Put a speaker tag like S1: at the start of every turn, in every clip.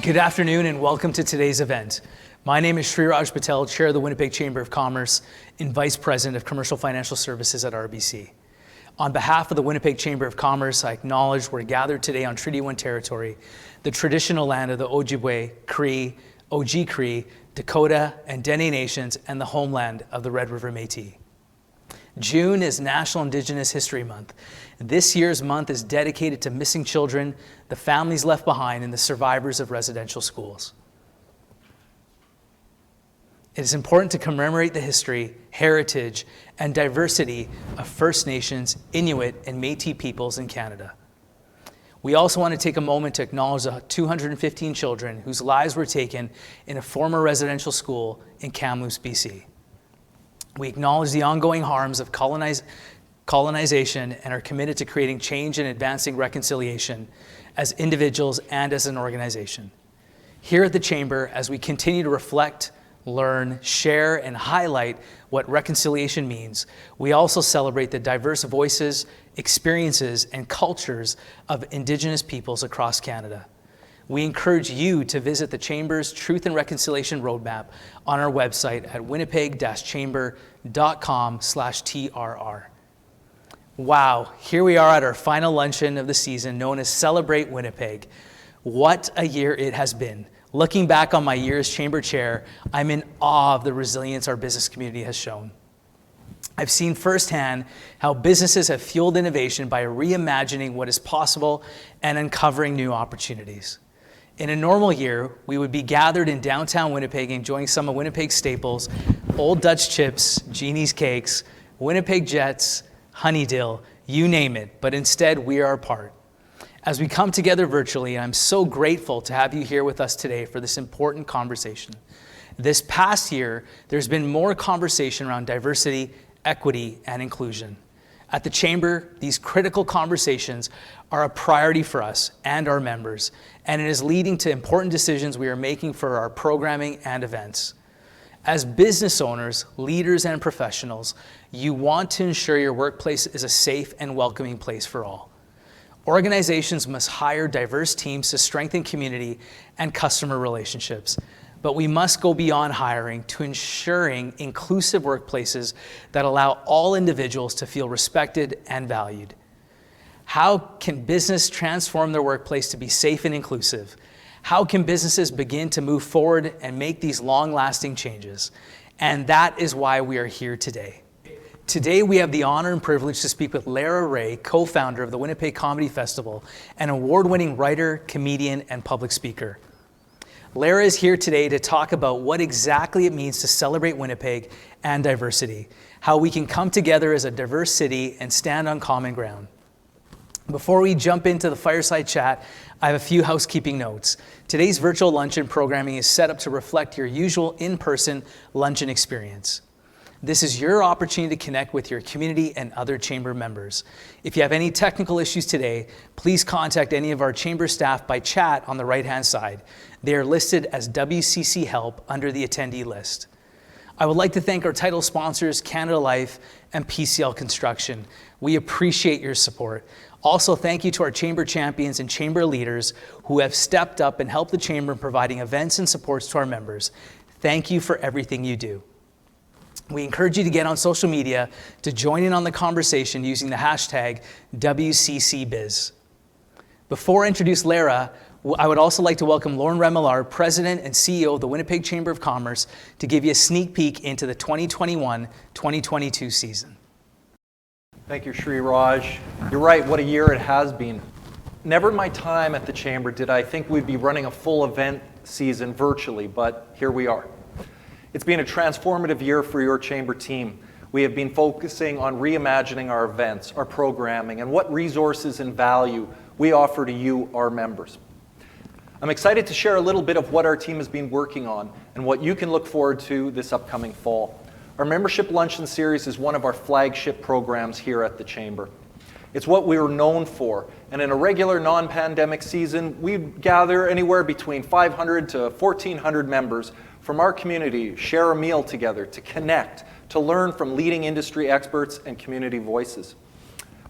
S1: Good afternoon and welcome to today's event. My name is Sriraj Patel, Chair of the Winnipeg Chamber of Commerce and Vice President of Commercial Financial Services at RBC. On behalf of the Winnipeg Chamber of Commerce, I acknowledge we're gathered today on Treaty 1 territory, the traditional land of the Ojibwe, Cree, Oji-Cree, Dakota, and Dene Nations, and the homeland of the Red River Métis. June is National Indigenous History Month. This year's month is dedicated to missing children, the families left behind, and the survivors of residential schools. It is important to commemorate the history, heritage, and diversity of First Nations, Inuit, and Métis peoples in Canada. We also want to take a moment to acknowledge the 215 children whose lives were taken in a former residential school in Kamloops, BC. We acknowledge the ongoing harms of colonization and are committed to creating change and advancing reconciliation as individuals and as an organization. Here at the Chamber, as we continue to reflect, learn, share, and highlight what reconciliation means, we also celebrate the diverse voices, experiences, and cultures of Indigenous peoples across Canada. We encourage you to visit the Chamber's Truth and Reconciliation Roadmap on our website at winnipeg-chamber.com/TRR. Wow, here we are at our final luncheon of the season known as Celebrate Winnipeg. What a year it has been. Looking back on my year as Chamber Chair, I'm in awe of the resilience our business community has shown. I've seen firsthand how businesses have fueled innovation by reimagining what is possible and uncovering new opportunities. In a normal year, we would be gathered in downtown Winnipeg enjoying some of Winnipeg's staples, Old Dutch chips, Jeannie's cakes, Winnipeg Jets, Honeydill, you name it, but instead we are apart. As we come together virtually, I'm so grateful to have you here with us today for this important conversation. This past year, there's been more conversation around diversity, equity, and inclusion. At the Chamber, these critical conversations are a priority for us and our members, and it is leading to important decisions we are making for our programming and events. As business owners, leaders, and professionals, you want to ensure your workplace is a safe and welcoming place for all. Organizations must hire diverse teams to strengthen community and customer relationships, but we must go beyond hiring to ensuring inclusive workplaces that allow all individuals to feel respected and valued. How can business transform their workplace to be safe and inclusive? How can businesses begin to move forward and make these long-lasting changes? And that is why we are here today. Today, we have the honor and privilege to speak with Lara Rae, co-founder of the Winnipeg Comedy Festival, an award-winning writer, comedian, and public speaker. Lara is here today to talk about what exactly it means to celebrate Winnipeg and diversity, how we can come together as a diverse city and stand on common ground. Before we jump into the fireside chat, I have a few housekeeping notes. Today's virtual luncheon programming is set up to reflect your usual in-person luncheon experience. This is your opportunity to connect with your community and other Chamber members. If you have any technical issues today, please contact any of our Chamber staff by chat on the right-hand side. They are listed as WCC Help under the attendee list. I would like to thank our title sponsors, Canada Life and PCL Construction. We appreciate your support. Also, thank you to our Chamber champions and Chamber leaders who have stepped up and helped the Chamber in providing events and supports to our members. Thank you for everything you do. We encourage you to get on social media to join in on the conversation using the hashtag WCCBiz. Before I introduce Lara, I would also like to welcome Lauren Remillard, President and CEO of the Winnipeg Chamber of Commerce, to give you a sneak peek into the 2021-2022 season.
S2: Thank you, Sriraj. You're right, what a year it has been. Never in my time at the Chamber did I think we'd be running a full event season virtually, but here we are. It's been a transformative year for your Chamber team. We have been focusing on reimagining our events, our programming, and what resources and value we offer to you, our members. I'm excited to share a little bit of what our team has been working on and what you can look forward to this upcoming fall. Our Membership Luncheon Series is one of our flagship programs here at the Chamber. It's what we were known for, and in a regular non-pandemic season, we'd gather anywhere between 500 to 1,400 members from our community, share a meal together, to connect, to learn from leading industry experts and community voices.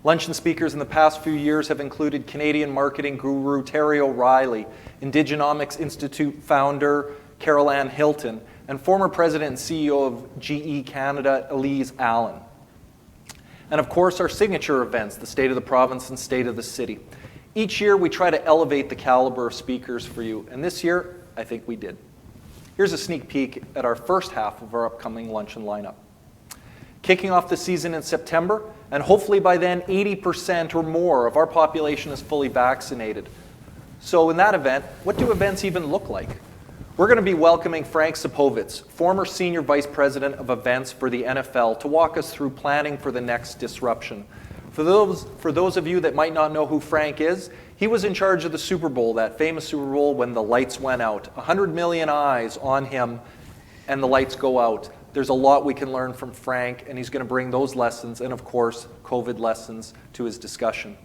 S2: Luncheon speakers in the past few years have included Canadian marketing guru Terry O'Reilly, Indigenomics Institute founder Carol Ann Hilton, and former president and CEO of GE Canada, Elise Allen. And of course, our signature events, the State of the Province and State of the City. Each year, we try to elevate the caliber of speakers for you, and this year, I think we did. Here's a sneak peek at our first half of our upcoming luncheon lineup. Kicking off the season in September, and hopefully by then 80% or more of our population is fully vaccinated. So in that event, what do events even look like? We're going to be welcoming Frank Sapovitz, former Senior Vice President of Events for the NFL, to walk us through planning for the next disruption. For those of you that might not know who Frank is, he was in charge of the Super Bowl, that famous Super Bowl when the lights went out. 100 million eyes on him and the lights go out. There's a lot we can learn from Frank, and he's going to bring those lessons and, of course, COVID lessons to his discussion.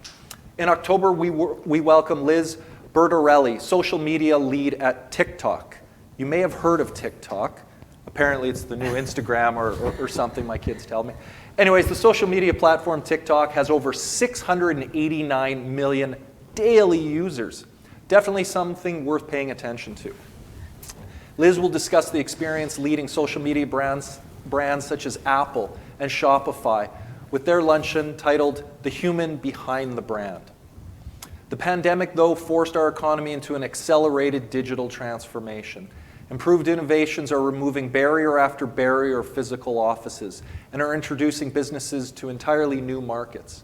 S2: In October, we welcome Liz Bertorelli, social media lead at TikTok. You may have heard of TikTok. Apparently, it's the new Instagram or something, my kids tell me. Anyways, the social media platform TikTok has over 689 million daily users. Definitely something worth paying attention to. Liz will discuss the experience leading social media brands such as Apple and Shopify with their luncheon titled The Human Behind the Brand. The pandemic, though, forced our economy into an accelerated digital transformation. Improved innovations are removing barrier after barrier of physical offices and are introducing businesses to entirely new markets.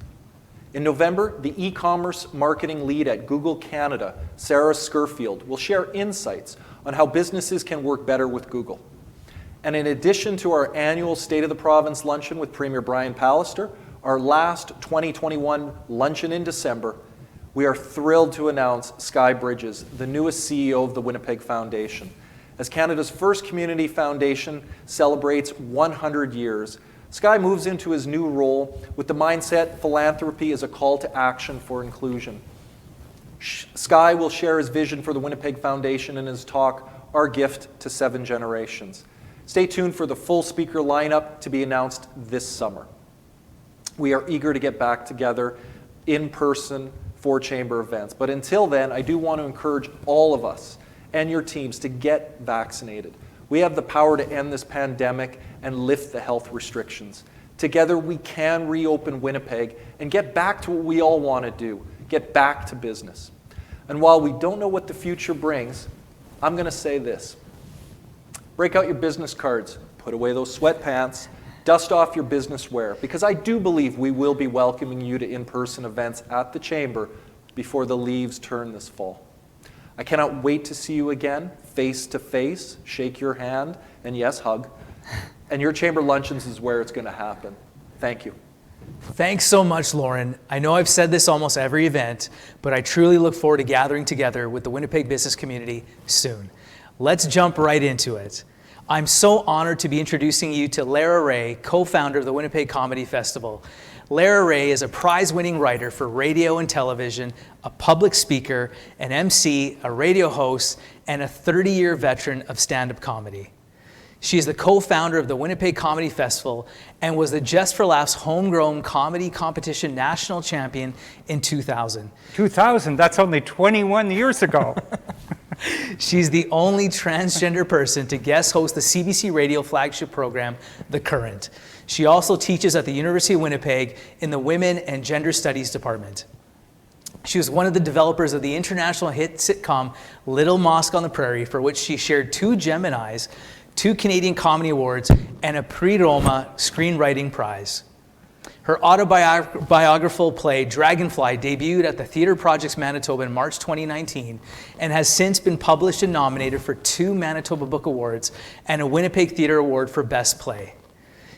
S2: In November, the e-commerce marketing lead at Google Canada, Sarah Scurfield, will share insights on how businesses can work better with Google. And in addition to our annual State of the Province luncheon with Premier Brian Pallister, our last 2021 luncheon in December, we are thrilled to announce Sky Bridges, the newest CEO of the Winnipeg Foundation. As Canada's first community foundation celebrates 100 years, Sky moves into his new role with the mindset philanthropy is a call to action for inclusion. Sky will share his vision for the Winnipeg Foundation in his talk, Our Gift to 7 Generations. Stay tuned for the full speaker lineup to be announced this summer. We are eager to get back together in person for chamber events. But until then, I do want to encourage all of us and your teams to get vaccinated. We have the power to end this pandemic and lift the health restrictions. Together, we can reopen Winnipeg and get back to what we all want to do, get back to business. And while we don't know what the future brings, I'm going to say this. Break out your business cards, put away those sweatpants, dust off your business wear, because I do believe we will be welcoming you to in-person events at the Chamber before the leaves turn this fall. I cannot wait to see you again, face to face, shake your hand, and yes, hug. And your Chamber Luncheons is where it's going to happen. Thank you.
S1: Thanks so much, Lauren. I know I've said this almost every event, but I truly look forward to gathering together with the Winnipeg business community soon. Let's jump right into it. I'm so honored to be introducing you to Lara Rae, co-founder of the Winnipeg Comedy Festival. Lara Rae is a prize-winning writer for radio and television, a public speaker, an MC, a radio host, and a 30-year veteran of stand-up comedy. She is the co-founder of the Winnipeg Comedy Festival and was the Just for Laughs Homegrown Comedy Competition National Champion in 2000.
S3: 2000? That's only 21 years ago.
S1: She's the only transgender person to guest host the CBC Radio flagship program, The Current. She also teaches at the University of Winnipeg in the Women and Gender Studies Department. She was one of the developers of the international hit sitcom Little Mosque on the Prairie, for which she shared 2 Geminis, 2 Canadian Comedy Awards, and a Prix Roma Screenwriting Prize. Her autobiographical play, Dragonfly, debuted at the Theatre Projects Manitoba in March 2019 and has since been published and nominated for 2 Manitoba Book Awards and a Winnipeg Theatre Award for Best Play.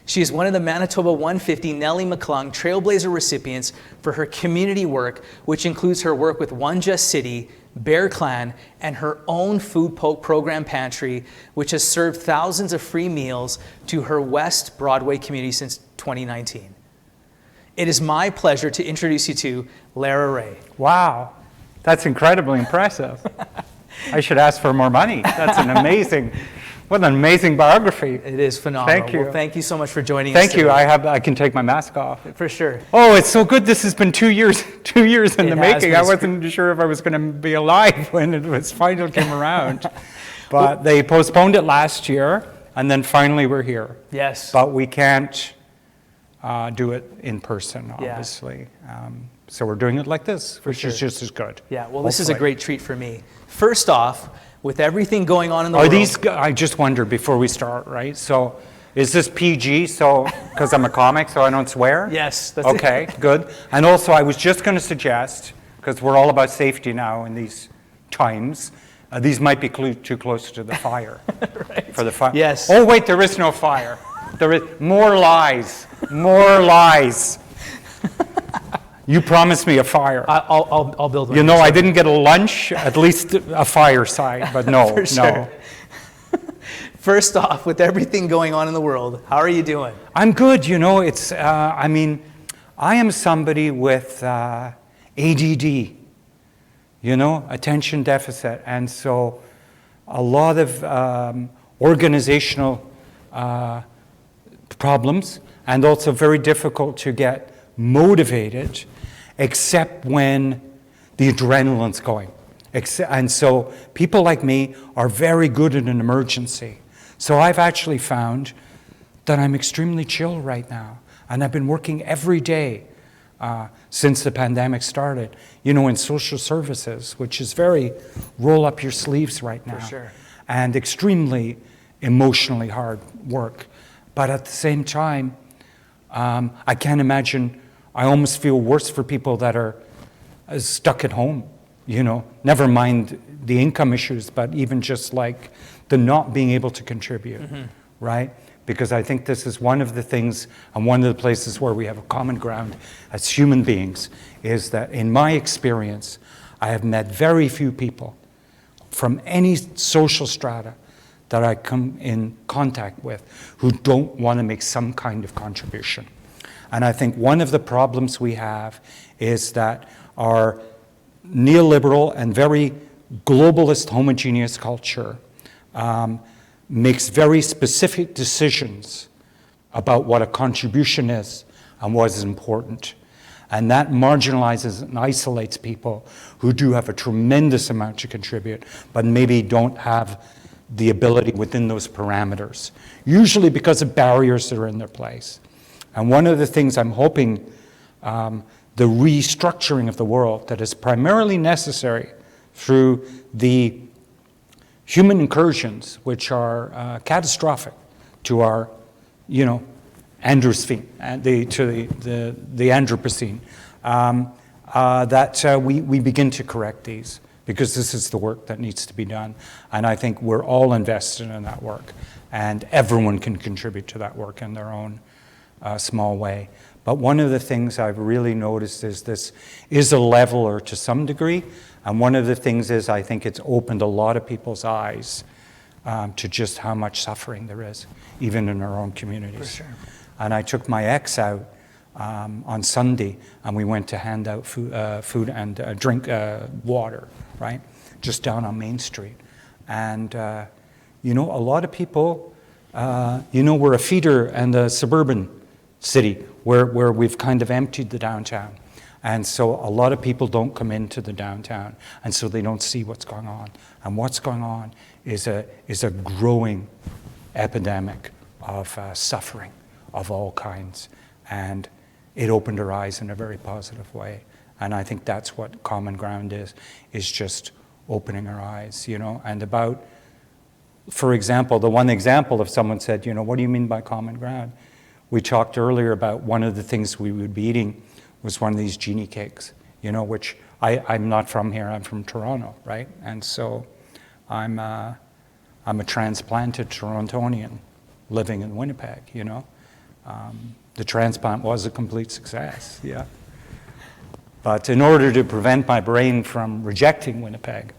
S1: She is one of the Manitoba 150 Nellie McClung Trailblazer recipients for her community work, which includes her work with One Just City, Bear Clan, and her own food program pantry, which has served thousands of free meals to her West Broadway community since 2019. It is my pleasure to introduce you to Lara Rae.
S3: Wow, that's incredibly impressive. I should ask for more money. That's an amazing What an amazing biography.
S1: It is phenomenal.
S3: Thank you.
S1: Well, thank you so much for joining us
S3: Thank you.
S1: today.
S3: I can take my mask off.
S1: For sure.
S3: Oh, it's so good. This has been 2 years, 2 years in
S1: It
S3: the
S1: has
S3: making.
S1: been.
S3: I wasn't sure if I was going to be alive when it was finally came around. But they postponed it last year, and then finally we're here.
S1: Yes.
S3: But we can't do it in person,
S1: Yeah.
S3: obviously. So we're doing it like this, which is
S1: sure.
S3: just as good.
S1: Yeah, well, this is a
S3: hopefully.
S1: great treat for me. First off, with everything going on in the
S3: Are
S1: world.
S3: these, I just wonder before we start, right? So is this PG, so, because I'm a comic, so I don't swear?
S1: Yes. That's
S3: Okay, good. And also, I was just going to suggest, because we're all about safety now in these times, these might be too close to the fire.
S1: Right.
S3: For the fire.
S1: Yes.
S3: Oh, wait, there is no fire. There is more lies. More lies. You promised me a fire.
S1: I'll build one.
S3: You know, I didn't get a lunch, at least a fireside, but no,
S1: For sure.
S3: no.
S1: First off, with everything going on in the world, how are you doing?
S3: I'm good, you know, it's, I mean, I am somebody with ADD, you know, attention deficit, and so a lot of organizational problems, and also very difficult to get motivated, except when the adrenaline's going. And so people like me are very good in an emergency. So I've actually found that I'm extremely chill right now. And I've been working every day since the pandemic started, you know, in social services, which is very roll up your sleeves right now.
S1: For sure.
S3: And extremely emotionally hard work. But at the same time, I can't imagine, I almost feel worse for people that are stuck at home, you know, never mind the income issues, but even just like the not being able to contribute, right? Because I think this is one of the things, and one of the places where we have a common ground as human beings, is that in my experience, I have met very few people from any social strata that I come in contact with who don't want to make some kind of contribution. And I think one of the problems we have is that our neoliberal and very globalist homogeneous culture makes very specific decisions about what a contribution is and what is important. And that marginalizes and isolates people who do have a tremendous amount to contribute, but maybe don't have the ability within those parameters, usually because of barriers that are in their place. And one of the things I'm hoping, the restructuring of the world that is primarily necessary through the human incursions, which are catastrophic to our, you know, Androsphere, the Anthropocene, that we begin to correct these, because this is the work that needs to be done. And I think we're all invested in that work, and everyone can contribute to that work in their own small way. But one of the things I've really noticed is this is a leveler to some degree, and one of the things is I think it's opened a lot of people's eyes to just how much suffering there is, even in our own communities.
S1: For sure.
S3: And I took my ex out on Sunday, and we went to hand out food and drink water, right, just down on Main Street. And, you know, a lot of people, you know, we're a feeder and a suburban city where we've kind of emptied the downtown. And so a lot of people don't come into the downtown, and so they don't see what's going on. And what's going on is a growing epidemic of suffering of all kinds. And it opened our eyes in a very positive way. And I think that's what common ground is just opening our eyes, you know. And about, for example, the one example of someone said, you know, what do you mean by common ground? We talked earlier about one of the things we would be eating was one of these genie cakes, you know, which I'm not from here, I'm from Toronto, right? And so I'm a transplanted Torontonian living in Winnipeg, you know. The transplant was a complete success, yeah. But in order to prevent my brain from rejecting Winnipeg,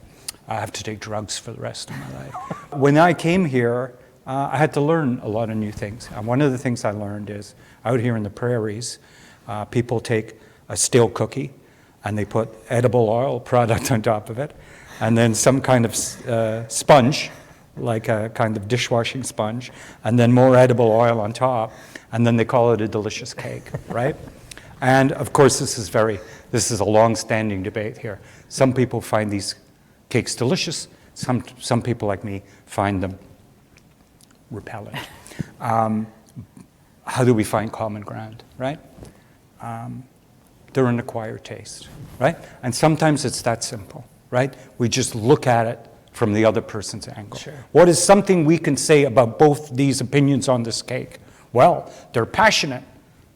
S3: I have to take drugs for the rest of my life. When I came here, I had to learn a lot of new things. And one of the things I learned is, out here in the prairies, people take a stale cookie and they put edible oil product on top of it, and then some kind of sponge like a kind of dishwashing sponge, and then more edible oil on top, and then they call it a delicious cake, right? And of course, this is a long-standing debate here. Some people find these cakes delicious. Some people like me find them repellent. How do we find common ground, right? They're an acquired taste, right? And sometimes it's that simple, right? We just look at it from the other person's angle.
S1: Sure.
S3: What is something we can say about both these opinions on this cake? Well, they're passionate,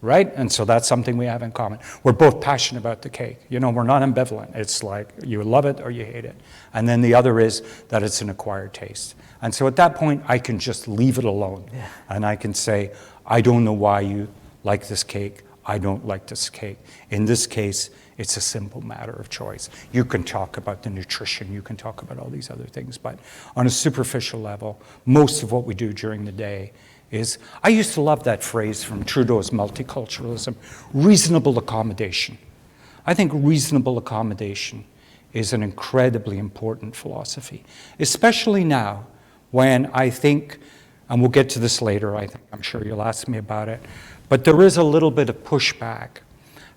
S3: right? And so that's something we have in common. We're both passionate about the cake. You know, we're not ambivalent. It's like you love it or you hate it. And then the other is that it's an acquired taste. And so at that point, I can just leave it alone.
S1: Yeah.
S3: And I can say, I don't know why you like this cake. I don't like this cake. In this case, it's a simple matter of choice. You can talk about the nutrition, you can talk about all these other things, but on a superficial level, most of what we do during the day is, I used to love that phrase from Trudeau's multiculturalism, reasonable accommodation. I think reasonable accommodation is an incredibly important philosophy, especially now when I think, and we'll get to this later, I'm sure you'll ask me about it, but there is a little bit of pushback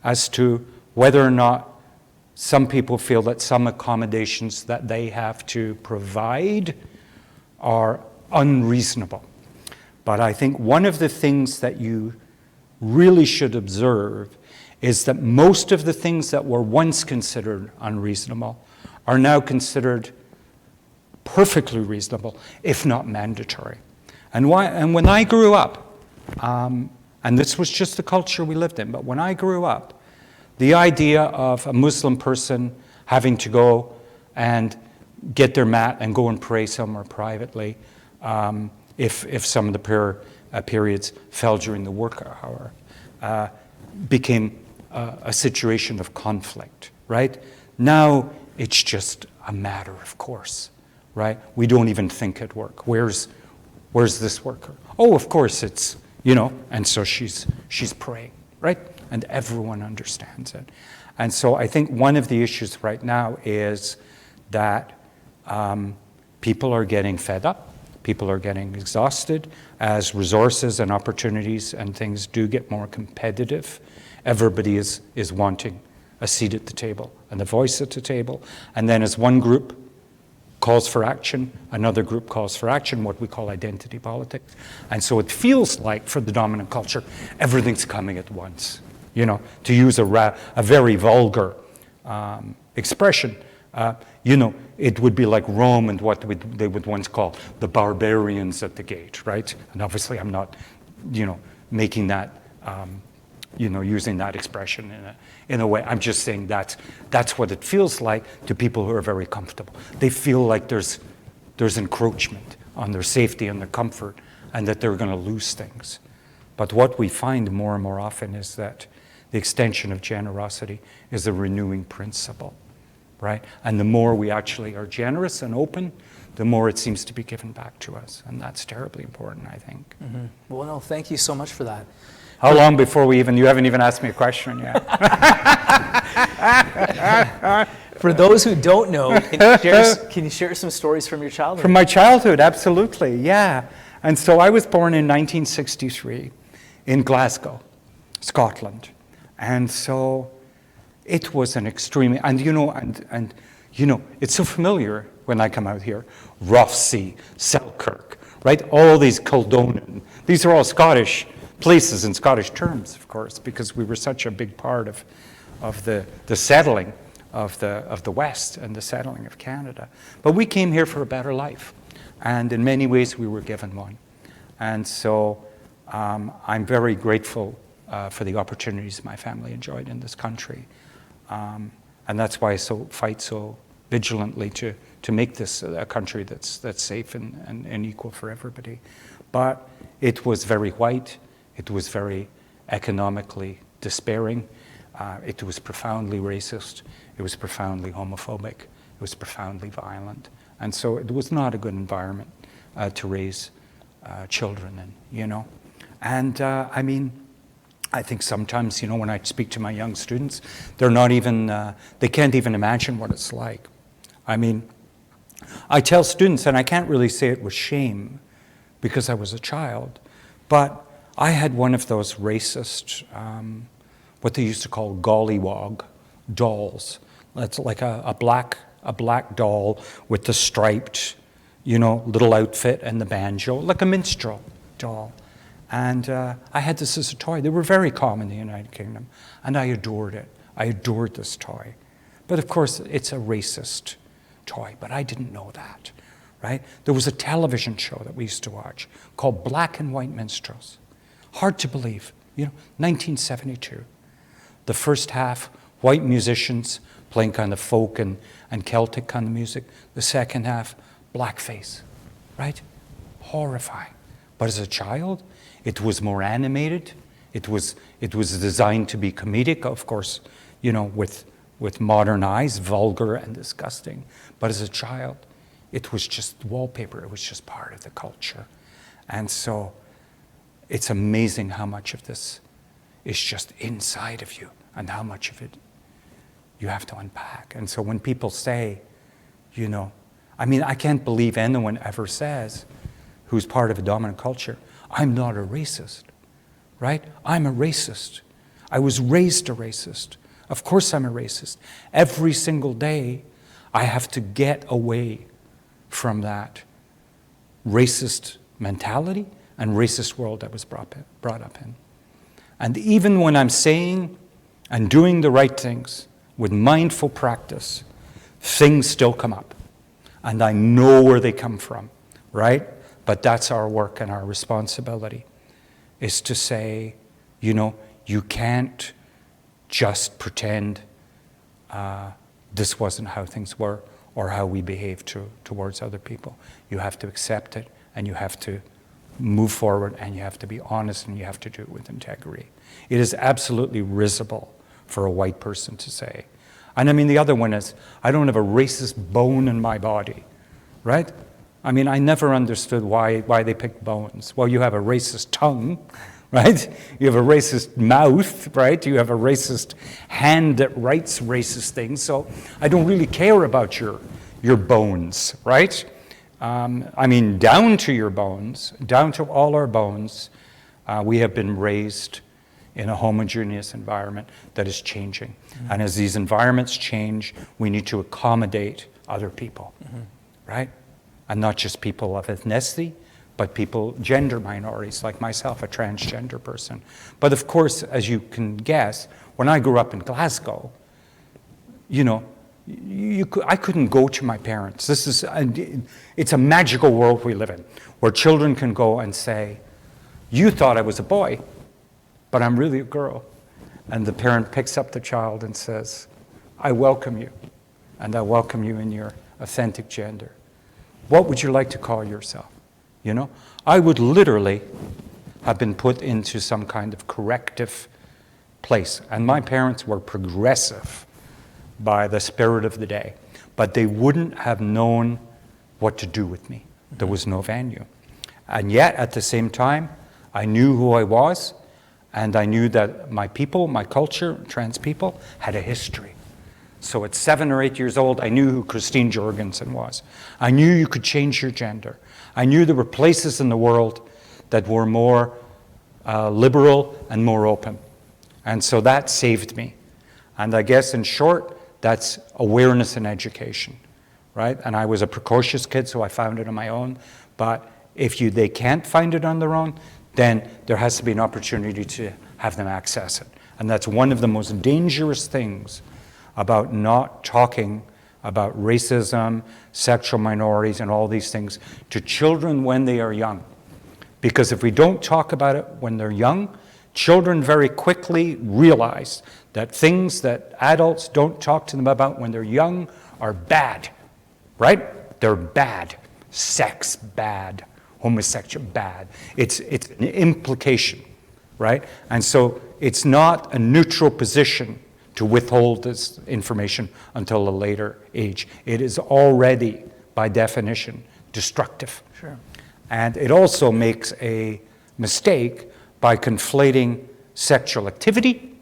S3: as to whether or not some people feel that some accommodations that they have to provide are unreasonable. But I think one of the things that you really should observe is that most of the things that were once considered unreasonable are now considered perfectly reasonable, if not mandatory. And when I grew up, and this was just the culture we lived in, but when I grew up, the idea of a Muslim person having to go and get their mat and go and pray somewhere privately, if some of the prayer periods fell during the work hour, became a situation of conflict, right? Now it's just a matter of course, right? We don't even think at work. Where's this worker? Oh, of course it's, and so she's praying, right? And everyone understands it. And so I think one of the issues right now is that people are getting fed up. People are getting exhausted as resources and opportunities and things do get more competitive. Everybody is wanting a seat at the table and a voice at the table. And then as one group calls for action, another group calls for action, what we call identity politics. And so it feels like, for the dominant culture, everything's coming at once. To use a very vulgar expression, it would be like Rome and what they would once call the barbarians at the gate, right? And obviously I'm not, making that, using that expression in a way. I'm just saying that's what it feels like to people who are very comfortable. They feel like there's encroachment on their safety and their comfort and that they're going to lose things. But what we find more and more often is that the extension of generosity is a renewing principle, right? And the more we actually are generous and open, the more it seems to be given back to us. And that's terribly important, I think.
S1: Mm-hmm. Well, no, thank you so much for that.
S3: How long before you haven't even asked me a question yet.
S1: For those who don't know, can you share some stories from your childhood?
S3: From my childhood, absolutely, yeah. And so I was born in 1963 in Glasgow, Scotland. And so it was an extremely, it's so familiar when I come out here. Rothsay, Selkirk, right? All these Kildonan. These are all Scottish places in Scottish terms, of course, because we were such a big part of the settling of the West and the settling of Canada. But we came here for a better life. And in many ways, we were given one. And so I'm very grateful for the opportunities my family enjoyed in this country. And that's why I fight so vigilantly to make this a country that's safe and equal for everybody. But it was very white. It was very economically despairing. It was profoundly racist. It was profoundly homophobic. It was profoundly violent. And so it was not a good environment to raise children in, And I think sometimes, when I speak to my young students, they're not even, they can't even imagine what it's like. I tell students, and I can't really say it with shame because I was a child, but I had one of those racist, what they used to call gollywog dolls. That's like a black doll with the striped, little outfit and the banjo, like a minstrel doll. And I had this as a toy. They were very common in the United Kingdom, and I adored it. I adored this toy. But of course, it's a racist toy, but I didn't know that, right? There was a television show that we used to watch called Black and White Minstrels. Hard to believe, 1972. The first half, white musicians playing kind of folk and Celtic kind of music. The second half, blackface, right? Horrifying. But as a child, it was more animated. It was designed to be comedic, of course, with modern eyes, vulgar and disgusting. But as a child, it was just wallpaper. It was just part of the culture. And so it's amazing how much of this is just inside of you and how much of it you have to unpack. And so when people say, I can't believe anyone ever says, who's part of a dominant culture, I'm not a racist, right? I'm a racist. I was raised a racist. Of course I'm a racist. Every single day, I have to get away from that racist mentality and racist world I was brought up in. And even when I'm saying and doing the right things with mindful practice, things still come up. And I know where they come from, right? But that's our work and our responsibility, is to say, you can't just pretend this wasn't how things were or how we behave towards other people. You have to accept it, and you have to move forward, and you have to be honest, and you have to do it with integrity. It is absolutely risible for a white person to say. And the other one is, I don't have a racist bone in my body, right? I never understood why they picked bones. Well, you have a racist tongue, right? You have a racist mouth, right? You have a racist hand that writes racist things. So I don't really care about your bones, right? Down to your bones, down to all our bones, we have been raised in a homogeneous environment that is changing. Mm-hmm. And as these environments change, we need to accommodate other people, right? And not just people of ethnicity, but gender minorities, like myself, a transgender person. But of course, as you can guess, when I grew up in Glasgow, I couldn't go to my parents. It's a magical world we live in, where children can go and say, you thought I was a boy, but I'm really a girl. And the parent picks up the child and says, I welcome you, and I welcome you in your authentic gender. What would you like to call yourself? I would literally have been put into some kind of corrective place. And my parents were progressive by the spirit of the day, but they wouldn't have known what to do with me. There was no venue. And yet, at the same time, I knew who I was, and I knew that my people, my culture, trans people, had a history. So at 7 or 8 years old, I knew who Christine Jorgensen was. I knew you could change your gender. I knew there were places in the world that were more liberal and more open. And so that saved me. And I guess in short, that's awareness and education, right? And I was a precocious kid, so I found it on my own. But if they can't find it on their own, then there has to be an opportunity to have them access it. And that's one of the most dangerous things about not talking about racism, sexual minorities, and all these things to children when they are young. Because if we don't talk about it when they're young, children very quickly realize that things that adults don't talk to them about when they're young are bad, right? They're bad. Sex, bad. Homosexual, bad. It's an implication, right? And so it's not a neutral position to withhold this information until a later age. It is already, by definition, destructive.
S1: Sure.
S3: And it also makes a mistake by conflating sexual activity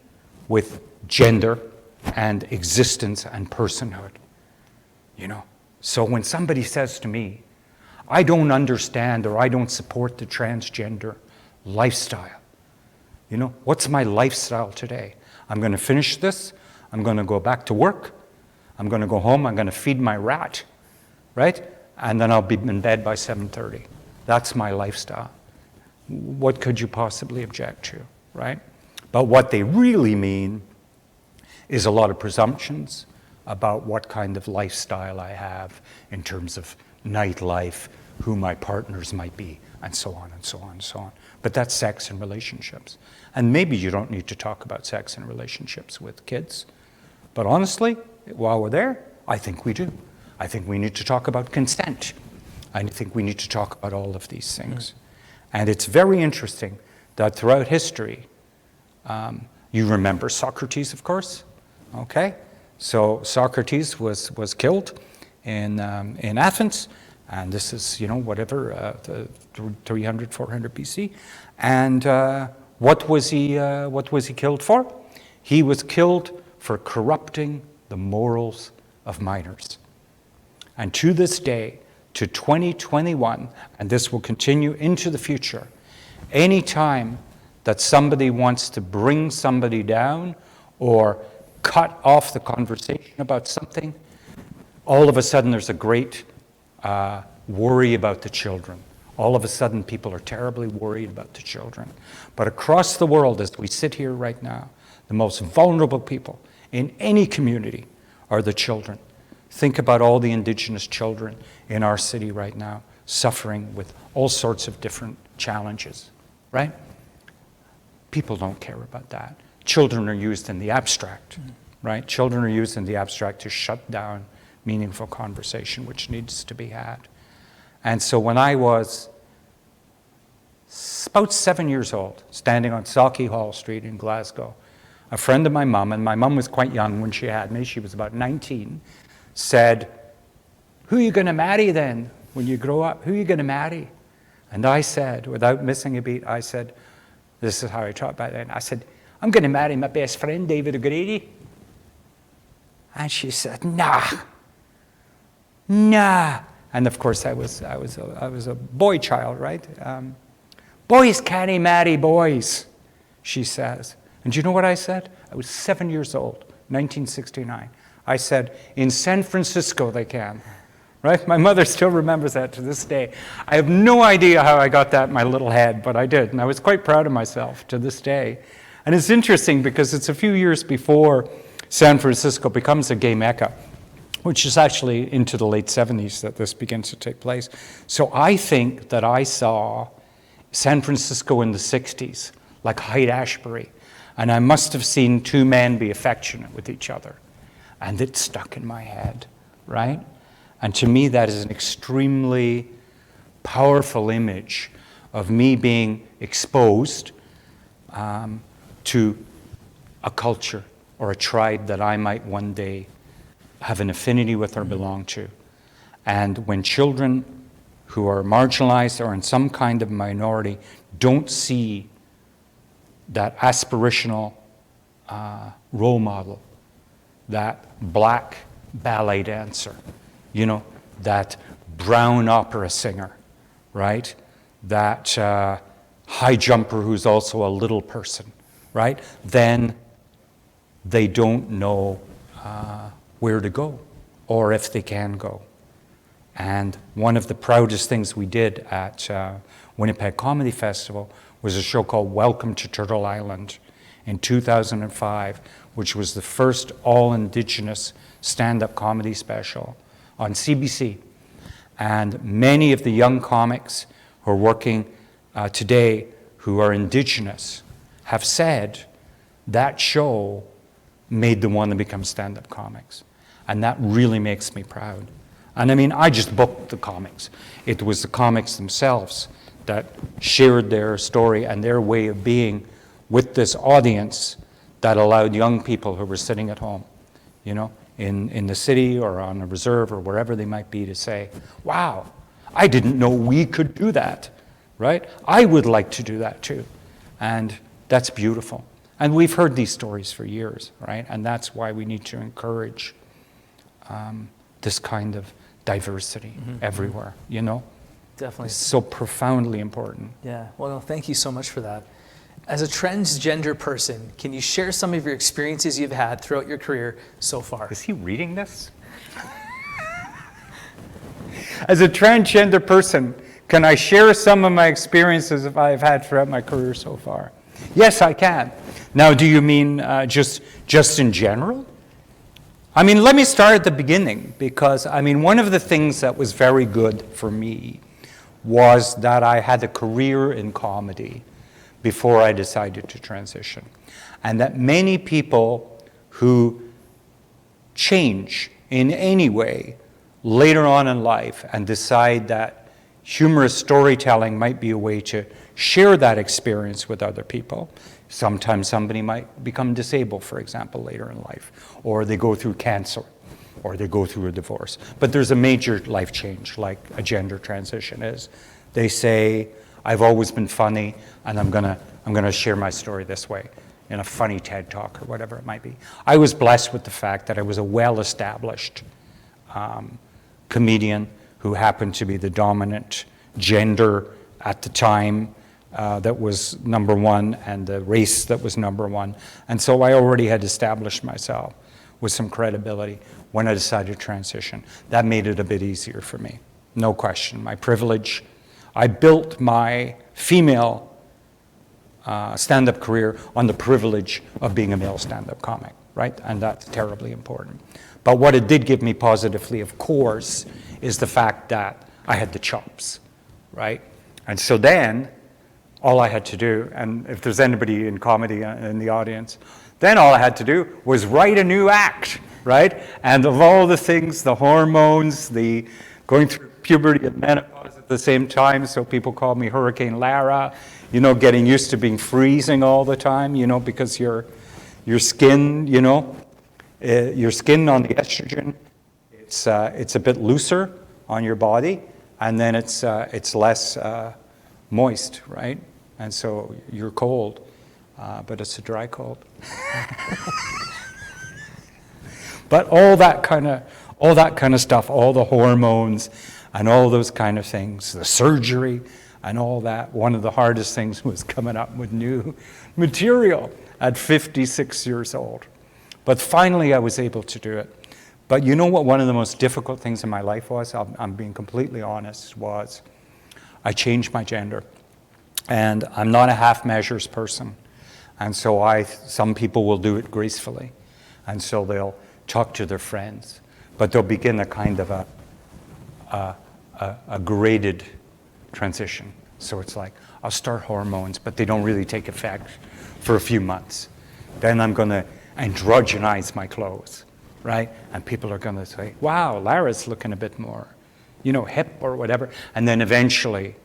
S3: with gender and existence and personhood. So when somebody says to me, I don't understand or I don't support the transgender lifestyle, you know, what's my lifestyle today? I'm going to finish this. I'm going to go back to work. I'm going to go home. I'm going to feed my rat, right? And then I'll be in bed by 7:30. That's my lifestyle. What could you possibly object to, right? But what they really mean is a lot of presumptions about what kind of lifestyle I have in terms of nightlife, who my partners might be, and so on and so on and so on. But that's sex and relationships. And maybe you don't need to talk about sex and relationships with kids. But honestly, while we're there, I think we do. I think we need to talk about consent. I think we need to talk about all of these things. And it's very interesting that throughout history, you remember Socrates, of course, okay? So Socrates was killed in Athens, and this is, you know, whatever, 300, 400 BC. And what was he killed for? He was killed for corrupting the morals of minors. And to this day, to 2021, and this will continue into the future, any time that somebody wants to bring somebody down or cut off the conversation about something, all of a sudden there's a great worry about the children. All of a sudden people are terribly worried about the children. But across the world, as we sit here right now, the most vulnerable people in any community are the children. Think about all the Indigenous children in our city right now suffering with all sorts of different challenges, right? People don't care about that. Children are used in the abstract, right? Children are used in the abstract to shut down meaningful conversation, which needs to be had. And so when I was about 7 years old, standing on Sauchiehall Hall Street in Glasgow, a friend of my mum, and my mum was quite young when she had me, she was about 19, said, "Who are you going to marry then when you grow up? Who are you going to marry?" And I said, without missing a beat, I said, this is how I talked back then, I said, "I'm going to marry my best friend, David O'Grady." And she said, nah. And of course, I was a boy child, right? Boys can't marry boys, she says. And do you know what I said? I was 7 years old, 1969. I said, in San Francisco they can, right? My mother still remembers that to this day. I have no idea how I got that in my little head, but I did. And I was quite proud of myself to this day. And it's interesting because it's a few years before San Francisco becomes a gay mecca, which is actually into the late 70s that this begins to take place. So I think that I saw San Francisco in the 60s, like Haight-Ashbury, and I must have seen two men be affectionate with each other. And it stuck in my head, right? And to me, that is an extremely powerful image of me being exposed to a culture or a tribe that I might one day have an affinity with or belong to. And when children who are marginalized or in some kind of minority don't see that aspirational role model, that black ballet dancer, you know, that brown opera singer, right? That high jumper who's also a little person, right? Then they don't know where to go or if they can go. And one of the proudest things we did at Winnipeg Comedy Festival was a show called Welcome to Turtle Island in 2005, which was the first all-Indigenous stand-up comedy special on CBC. And many of the young comics who are working today who are Indigenous have said that show made them want to become stand-up comics. And that really makes me proud. And I mean, I just booked the comics. It was the comics themselves that shared their story and their way of being with this audience that allowed young people who were sitting at home, you know, in the city or on a reserve or wherever they might be to say, wow, I didn't know we could do that, right? I would like to do that too. And that's beautiful. And we've heard these stories for years, right? And that's why we need to encourage this kind of diversity everywhere, you know?
S1: Definitely.
S3: It's so profoundly important.
S1: Yeah. Well, no, thank you so much for that. As a transgender person, can you share some of your experiences you've had throughout your career so far?
S3: Is he reading this? As a transgender person, can I share some of my experiences I've had throughout my career so far? Yes, I can. Now, do you mean just in general? I mean, let me start at the beginning, because, I mean, one of the things that was very good for me was that I had a career in comedy before I decided to transition. And that many people who change in any way later on in life and decide that humorous storytelling might be a way to share that experience with other people. Sometimes somebody might become disabled, for example, later in life, or they go through cancer, or they go through a divorce. But there's a major life change, like a gender transition is. They say, I've always been funny, and I'm gonna share my story this way, in a funny TED Talk or whatever it might be. I was blessed with the fact that I was a well-established comedian who happened to be the dominant gender at the time that was number one, and the race that was number one. And so I already had established myself with some credibility when I decided to transition. That made it a bit easier for me, no question. My privilege, I built my female stand-up career on the privilege of being a male stand-up comic, right? And that's terribly important. But what it did give me positively, of course, is the fact that I had the chops, right? And so then, all I had to do, and if there's anybody in comedy in the audience, then all I had to do was write a new act, right? And of all the things, the hormones, the going through puberty and menopause at the same time, so people call me Hurricane Lara, you know, getting used to being freezing all the time, you know, because your skin, you know, your skin on the estrogen, it's a bit looser on your body, and then it's less moist, right? And so you're cold, but it's a dry cold. But all that kind of stuff, all the hormones and all those kind of things, the surgery and all that. One of the hardest things was coming up with new material at 56 years old. But finally I was able to do it. But you know what one of the most difficult things in my life was? I'm being completely honest, was I changed my gender. And I'm not a half measures person. And so some people will do it gracefully. And so they'll talk to their friends. But they'll begin a kind of a graded transition. So it's like, I'll start hormones, but they don't really take effect for a few months. Then I'm going to androgynize my clothes, right? And people are going to say, wow, Lara's looking a bit more, you know, hip or whatever. And then eventually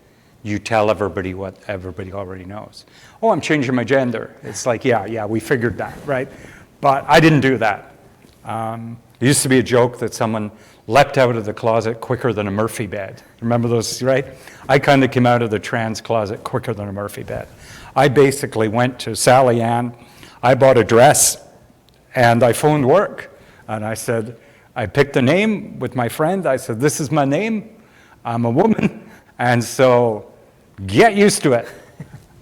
S3: you tell everybody what everybody already knows. Oh, I'm changing my gender. It's like, yeah, we figured that, right? But I didn't do that. There used to be a joke that someone leapt out of the closet quicker than a Murphy bed. Remember those, right? I kind of came out of the trans closet quicker than a Murphy bed. I basically went to Sally Ann, I bought a dress, and I phoned work. And I said, I picked a name with my friend. I said, this is my name. I'm a woman. And so get used to it.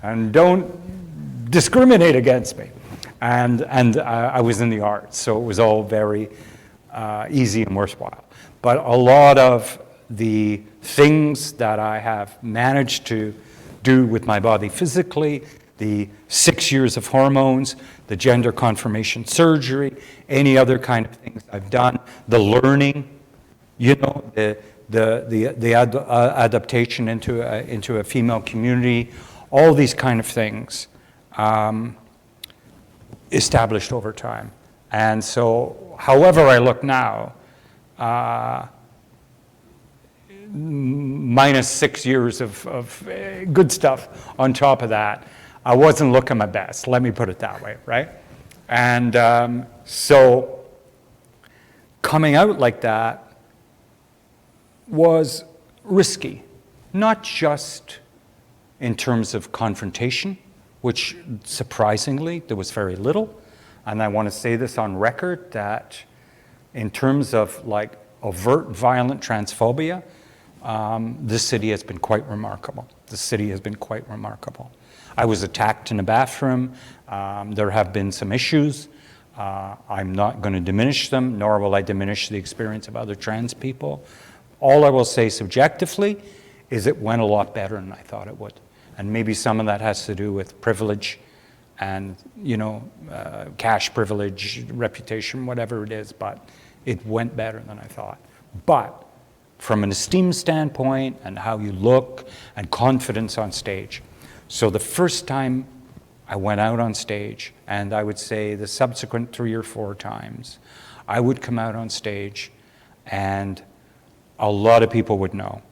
S3: And don't discriminate against me. And I was in the arts, so it was all very easy and worthwhile. But a lot of the things that I have managed to do with my body physically, the 6 years of hormones, the gender confirmation surgery, any other kind of things I've done, the learning, you know, the adaptation into a female community, all these kind of things established over time. And so, however I look now, minus 6 years of good stuff on top of that, I wasn't looking my best, let me put it that way, right? And so coming out like that was risky, not just in terms of confrontation, which surprisingly there was very little. And I want to say this on record, that in terms of like overt violent transphobia, this city has been quite remarkable. The city has been quite remarkable. I was attacked in a bathroom. There have been some issues. I'm not going to diminish them, nor will I diminish the experience of other trans people. All I will say subjectively is it went a lot better than I thought it would. And maybe some of that has to do with privilege and, cash privilege, reputation, whatever it is, but it went better than I thought. But from an esteem standpoint and how you look and confidence on stage. So the first time I went out on stage, and I would say the subsequent 3 or 4 times, I would come out on stage and a lot of people would know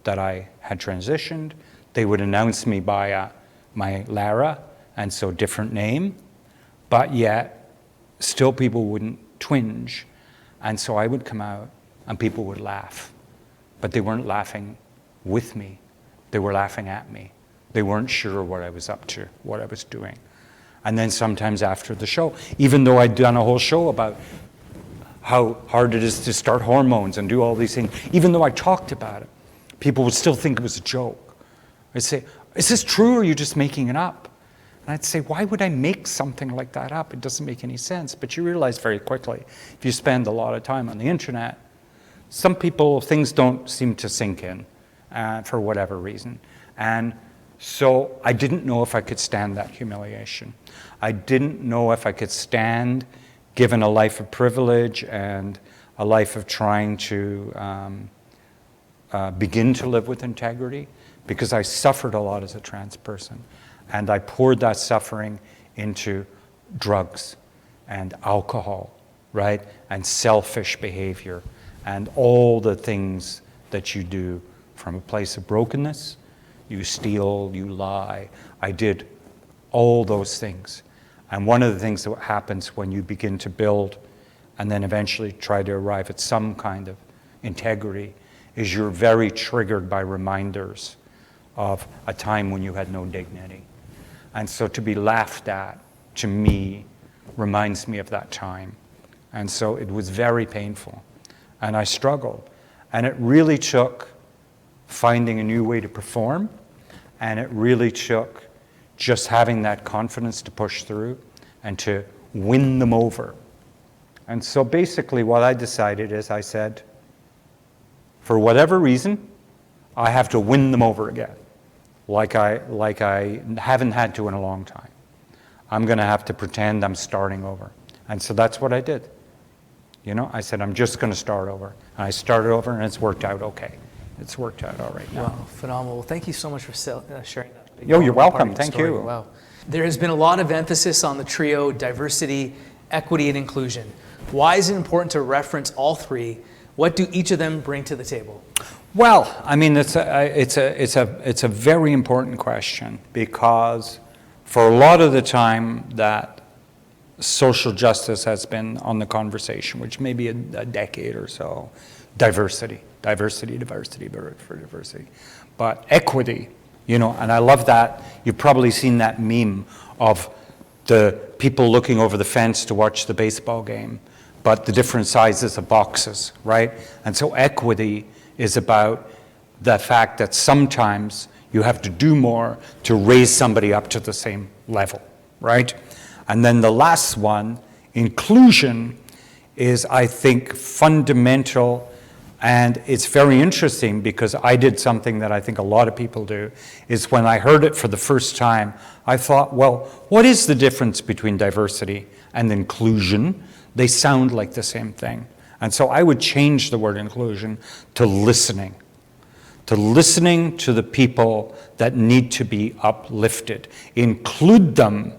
S3: that I had transitioned. They would announce me by my Lara, and so different name, but yet still people wouldn't twinge. And so I would come out and people would laugh, but they weren't laughing with me. They were laughing at me. They weren't sure what I was up to, what I was doing. And then sometimes after the show, even though I'd done a whole show about how hard it is to start hormones and do all these things, even though I talked about it, people would still think it was a joke. I'd say, is this true or are you just making it up? And I'd say, why would I make something like that up? It doesn't make any sense. But you realize very quickly, if you spend a lot of time on the internet, some people, things don't seem to sink in for whatever reason. And so I didn't know if I could stand that humiliation. I didn't know if I could stand, given a life of privilege and a life of trying to begin to live with integrity, because I suffered a lot as a trans person. And I poured that suffering into drugs and alcohol, right? And selfish behavior and all the things that you do from a place of brokenness. You steal, you lie. I did all those things. And one of the things that happens when you begin to build and then eventually try to arrive at some kind of integrity is you're very triggered by reminders of a time when you had no dignity. And so to be laughed at, to me, reminds me of that time. And so it was very painful. And I struggled. And it really took finding a new way to perform. And it really took just having that confidence to push through and to win them over. And so basically what I decided is I said, for whatever reason, I have to win them over again. Like I haven't had to in a long time. I'm going to have to pretend I'm starting over. And so that's what I did. I said, I'm just going to start over. And I started over, and it's worked out okay. It's worked out all right now.
S1: Wow, phenomenal. Well, thank you so much for sharing that.
S3: You're welcome. Thank you.
S1: Wow. There has been a lot of emphasis on the trio: diversity, equity, and inclusion. Why is it important to reference all three? What do each of them bring to the table?
S3: Well, I mean, it's a very important question, because for a lot of the time that social justice has been on the conversation, which may be a decade or so, diversity. But equity, and I love that. You've probably seen that meme of the people looking over the fence to watch the baseball game, but the different sizes of boxes, right? And so equity is about the fact that sometimes you have to do more to raise somebody up to the same level, right? And then the last one, inclusion, is, I think, fundamental. And it's very interesting because I did something that I think a lot of people do, is when I heard it for the first time, I thought, well, what is the difference between diversity and inclusion? They sound like the same thing. And so I would change the word inclusion to listening to the people that need to be uplifted. Include them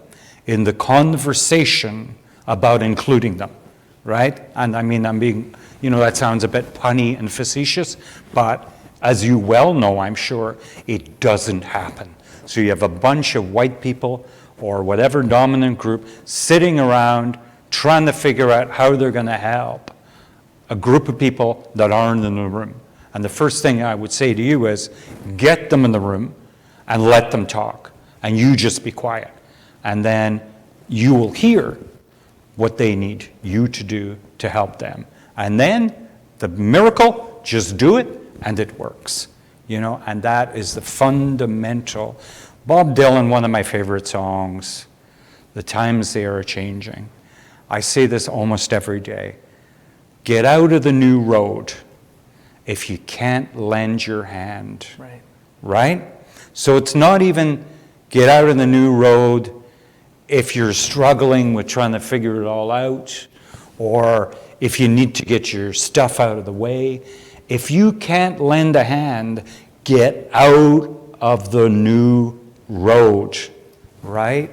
S3: in the conversation about including them, right? And I mean, I'm being, that sounds a bit punny and facetious, but as you well know, I'm sure, it doesn't happen. So you have a bunch of white people or whatever dominant group sitting around trying to figure out how they're going to help a group of people that aren't in the room. And the first thing I would say to you is, get them in the room and let them talk. And you just be quiet. And then you will hear what they need you to do to help them. And then the miracle, just do it, and it works. And that is the fundamental. Bob Dylan, one of my favorite songs, "The Times They Are Changing." I say this almost every day. Get out of the new road if you can't lend your hand. Right? So it's not even get out of the new road if you're struggling with trying to figure it all out, or if you need to get your stuff out of the way. If you can't lend a hand, get out of the new road, right?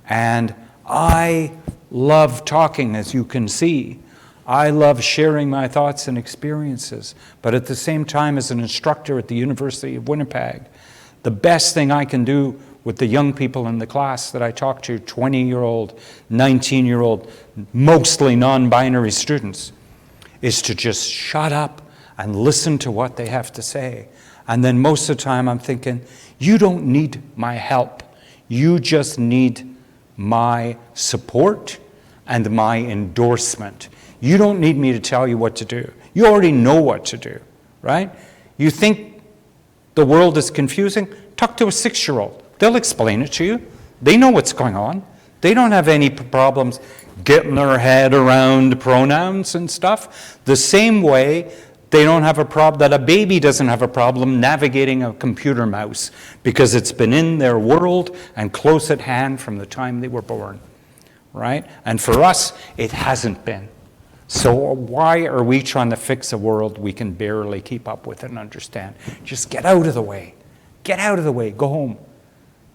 S3: And I love talking, as you can see. I love sharing my thoughts and experiences. But at the same time, as an instructor at the University of Winnipeg, the best thing I can do with the young people in the class that I talk to, 20-year-old, 19-year-old, mostly non-binary students, is to just shut up and listen to what they have to say. And then most of the time I'm thinking, you don't need my help. You just need my support and my endorsement. You don't need me to tell you what to do. You already know what to do, right? You think the world is confusing? Talk to a 6-year-old. They'll explain it to you. They know what's going on. They don't have any problems getting their head around pronouns and stuff. The same way they don't have a problem, that a baby doesn't have a problem navigating a computer mouse because it's been in their world and close at hand from the time they were born, right? And for us, it hasn't been. So why are we trying to fix a world we can barely keep up with and understand? Just get out of the way. Get out of the way. Go home,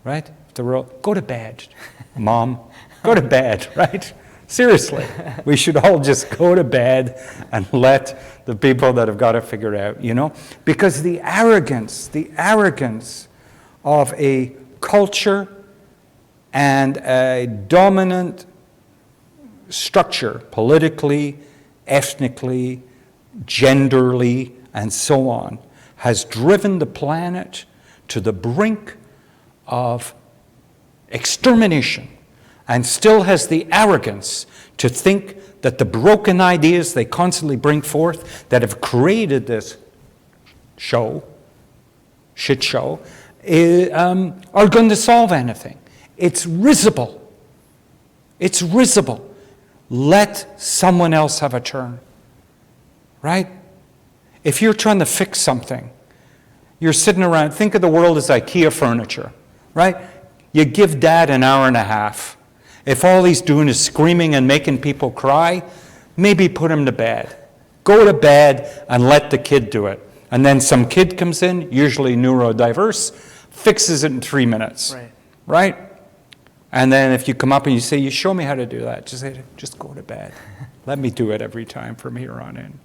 S3: right? Go to bed, Mom. Go to bed, right? Seriously, we should all just go to bed and let the people that have got it figured out, Because the arrogance of a culture and a dominant structure, politically, ethnically, genderly, and so on, has driven the planet to the brink of extermination, and still has the arrogance to think that the broken ideas they constantly bring forth that have created this shit show, are going to solve anything. It's risible. It's risible. Let someone else have a turn, right? If you're trying to fix something, you're sitting around, think of the world as IKEA furniture, right? You give Dad an hour and a half. If all he's doing is screaming and making people cry, maybe put him to bed. Go to bed and let the kid do it. And then some kid comes in, usually neurodiverse, fixes it in 3 minutes, right? And then if you come up and you say, you show me how to do that, just say, just go to bed. Let me do it every time from here on in,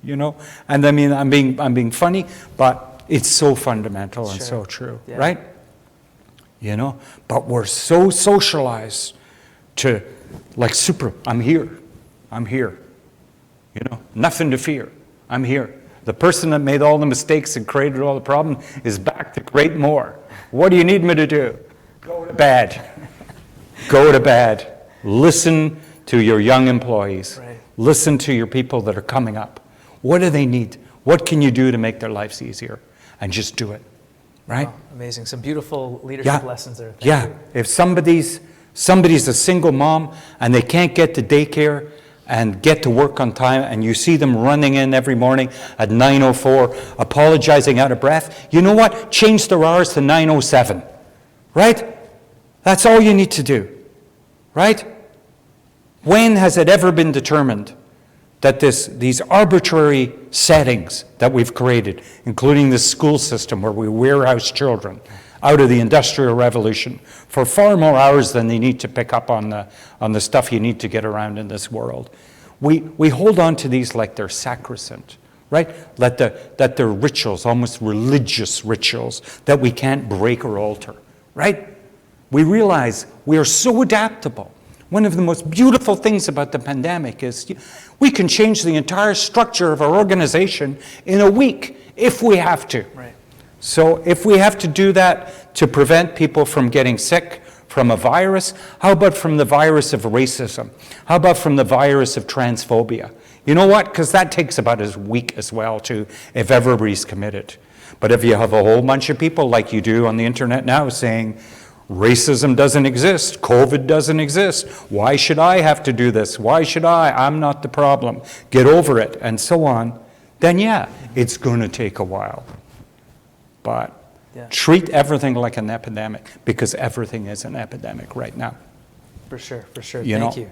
S3: And I mean, I'm being funny, but it's so fundamental and so true, right? But we're so socialized to, I'm here, nothing to fear, I'm here. The person that made all the mistakes and created all the problems is back to create more. What do you need me to do? Go to bed. Go to bed. Listen to your young employees. Listen to your people that are coming up. What do they need? What can you do to make their lives easier? And just do it, right?
S1: Oh, amazing. Some beautiful leadership lessons there. Thank you.
S3: If somebody's a single mom and they can't get to daycare and get to work on time, and you see them running in every morning at 9:04, apologizing out of breath, you know what? Change their hours to 9:07, right? That's all you need to do, right? When has it ever been determined that these arbitrary settings that we've created, including the school system where we warehouse children out of the Industrial Revolution for far more hours than they need to pick up on the stuff you need to get around in this world. We hold on to these like they're sacrosanct, right? That they're rituals, almost religious rituals, that we can't break or alter, right? We realize we are so adaptable. One of the most beautiful things about the pandemic is we can change the entire structure of our organization in a week if we have to.
S1: Right.
S3: So if we have to do that to prevent people from getting sick, from a virus? How about from the virus of racism? How about from the virus of transphobia? You know what? Because that takes about a week as well, too, if everybody's committed. But if you have a whole bunch of people like you do on the internet now saying, racism doesn't exist, COVID doesn't exist, why should I have to do this? Why should I? I'm not the problem. Get over it, and so on. Then yeah, it's going to take a while. But treat everything like an epidemic, because everything is an epidemic right now.
S1: For sure. Thank you.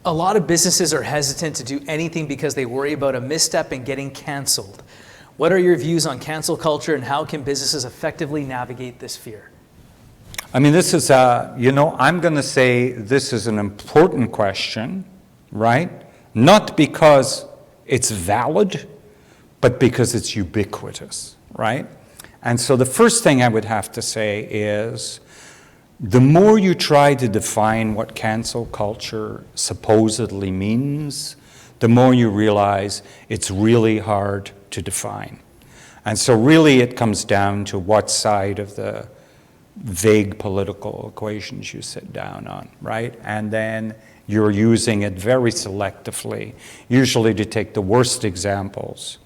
S1: A lot of businesses are hesitant to do anything because they worry about a misstep and getting canceled. What are your views on cancel culture, and how can businesses effectively navigate this fear?
S3: I mean, this is, I'm going to say this is an important question, right? Not because it's valid, but because it's ubiquitous, right? And so the first thing I would have to say is, the more you try to define what cancel culture supposedly means, the more you realize it's really hard to define. And so really it comes down to what side of the vague political equations you sit down on, right? And then you're using it very selectively, usually to take the worst examples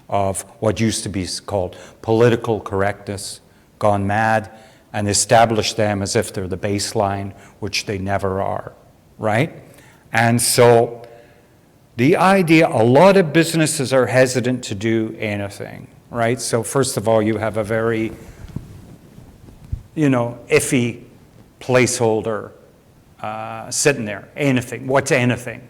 S3: of what used to be called political correctness gone mad, and establish them as if they're the baseline, which they never are, right? And so the idea, a lot of businesses are hesitant to do anything, right? So first of all, you have a very, iffy placeholder sitting there. Anything. What's anything?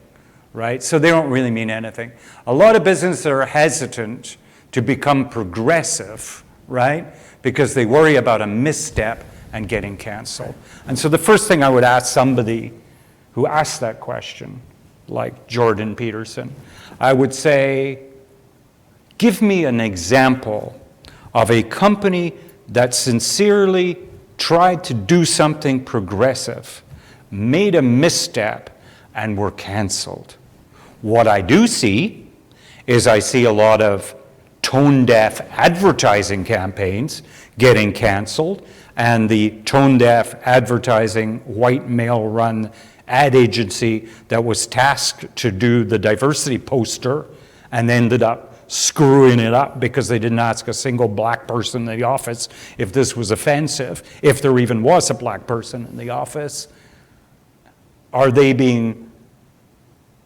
S3: Right? So they don't really mean anything. A lot of businesses are hesitant to become progressive, right? Because they worry about a misstep and getting canceled. And so the first thing I would ask somebody who asked that question, like Jordan Peterson, I would say, give me an example of a company that sincerely tried to do something progressive, made a misstep, and were canceled. What I do see is I see a lot of tone-deaf advertising campaigns getting canceled, and the tone-deaf advertising white male-run ad agency that was tasked to do the diversity poster and ended up screwing it up because they didn't ask a single black person in the office if this was offensive, if there even was a black person in the office.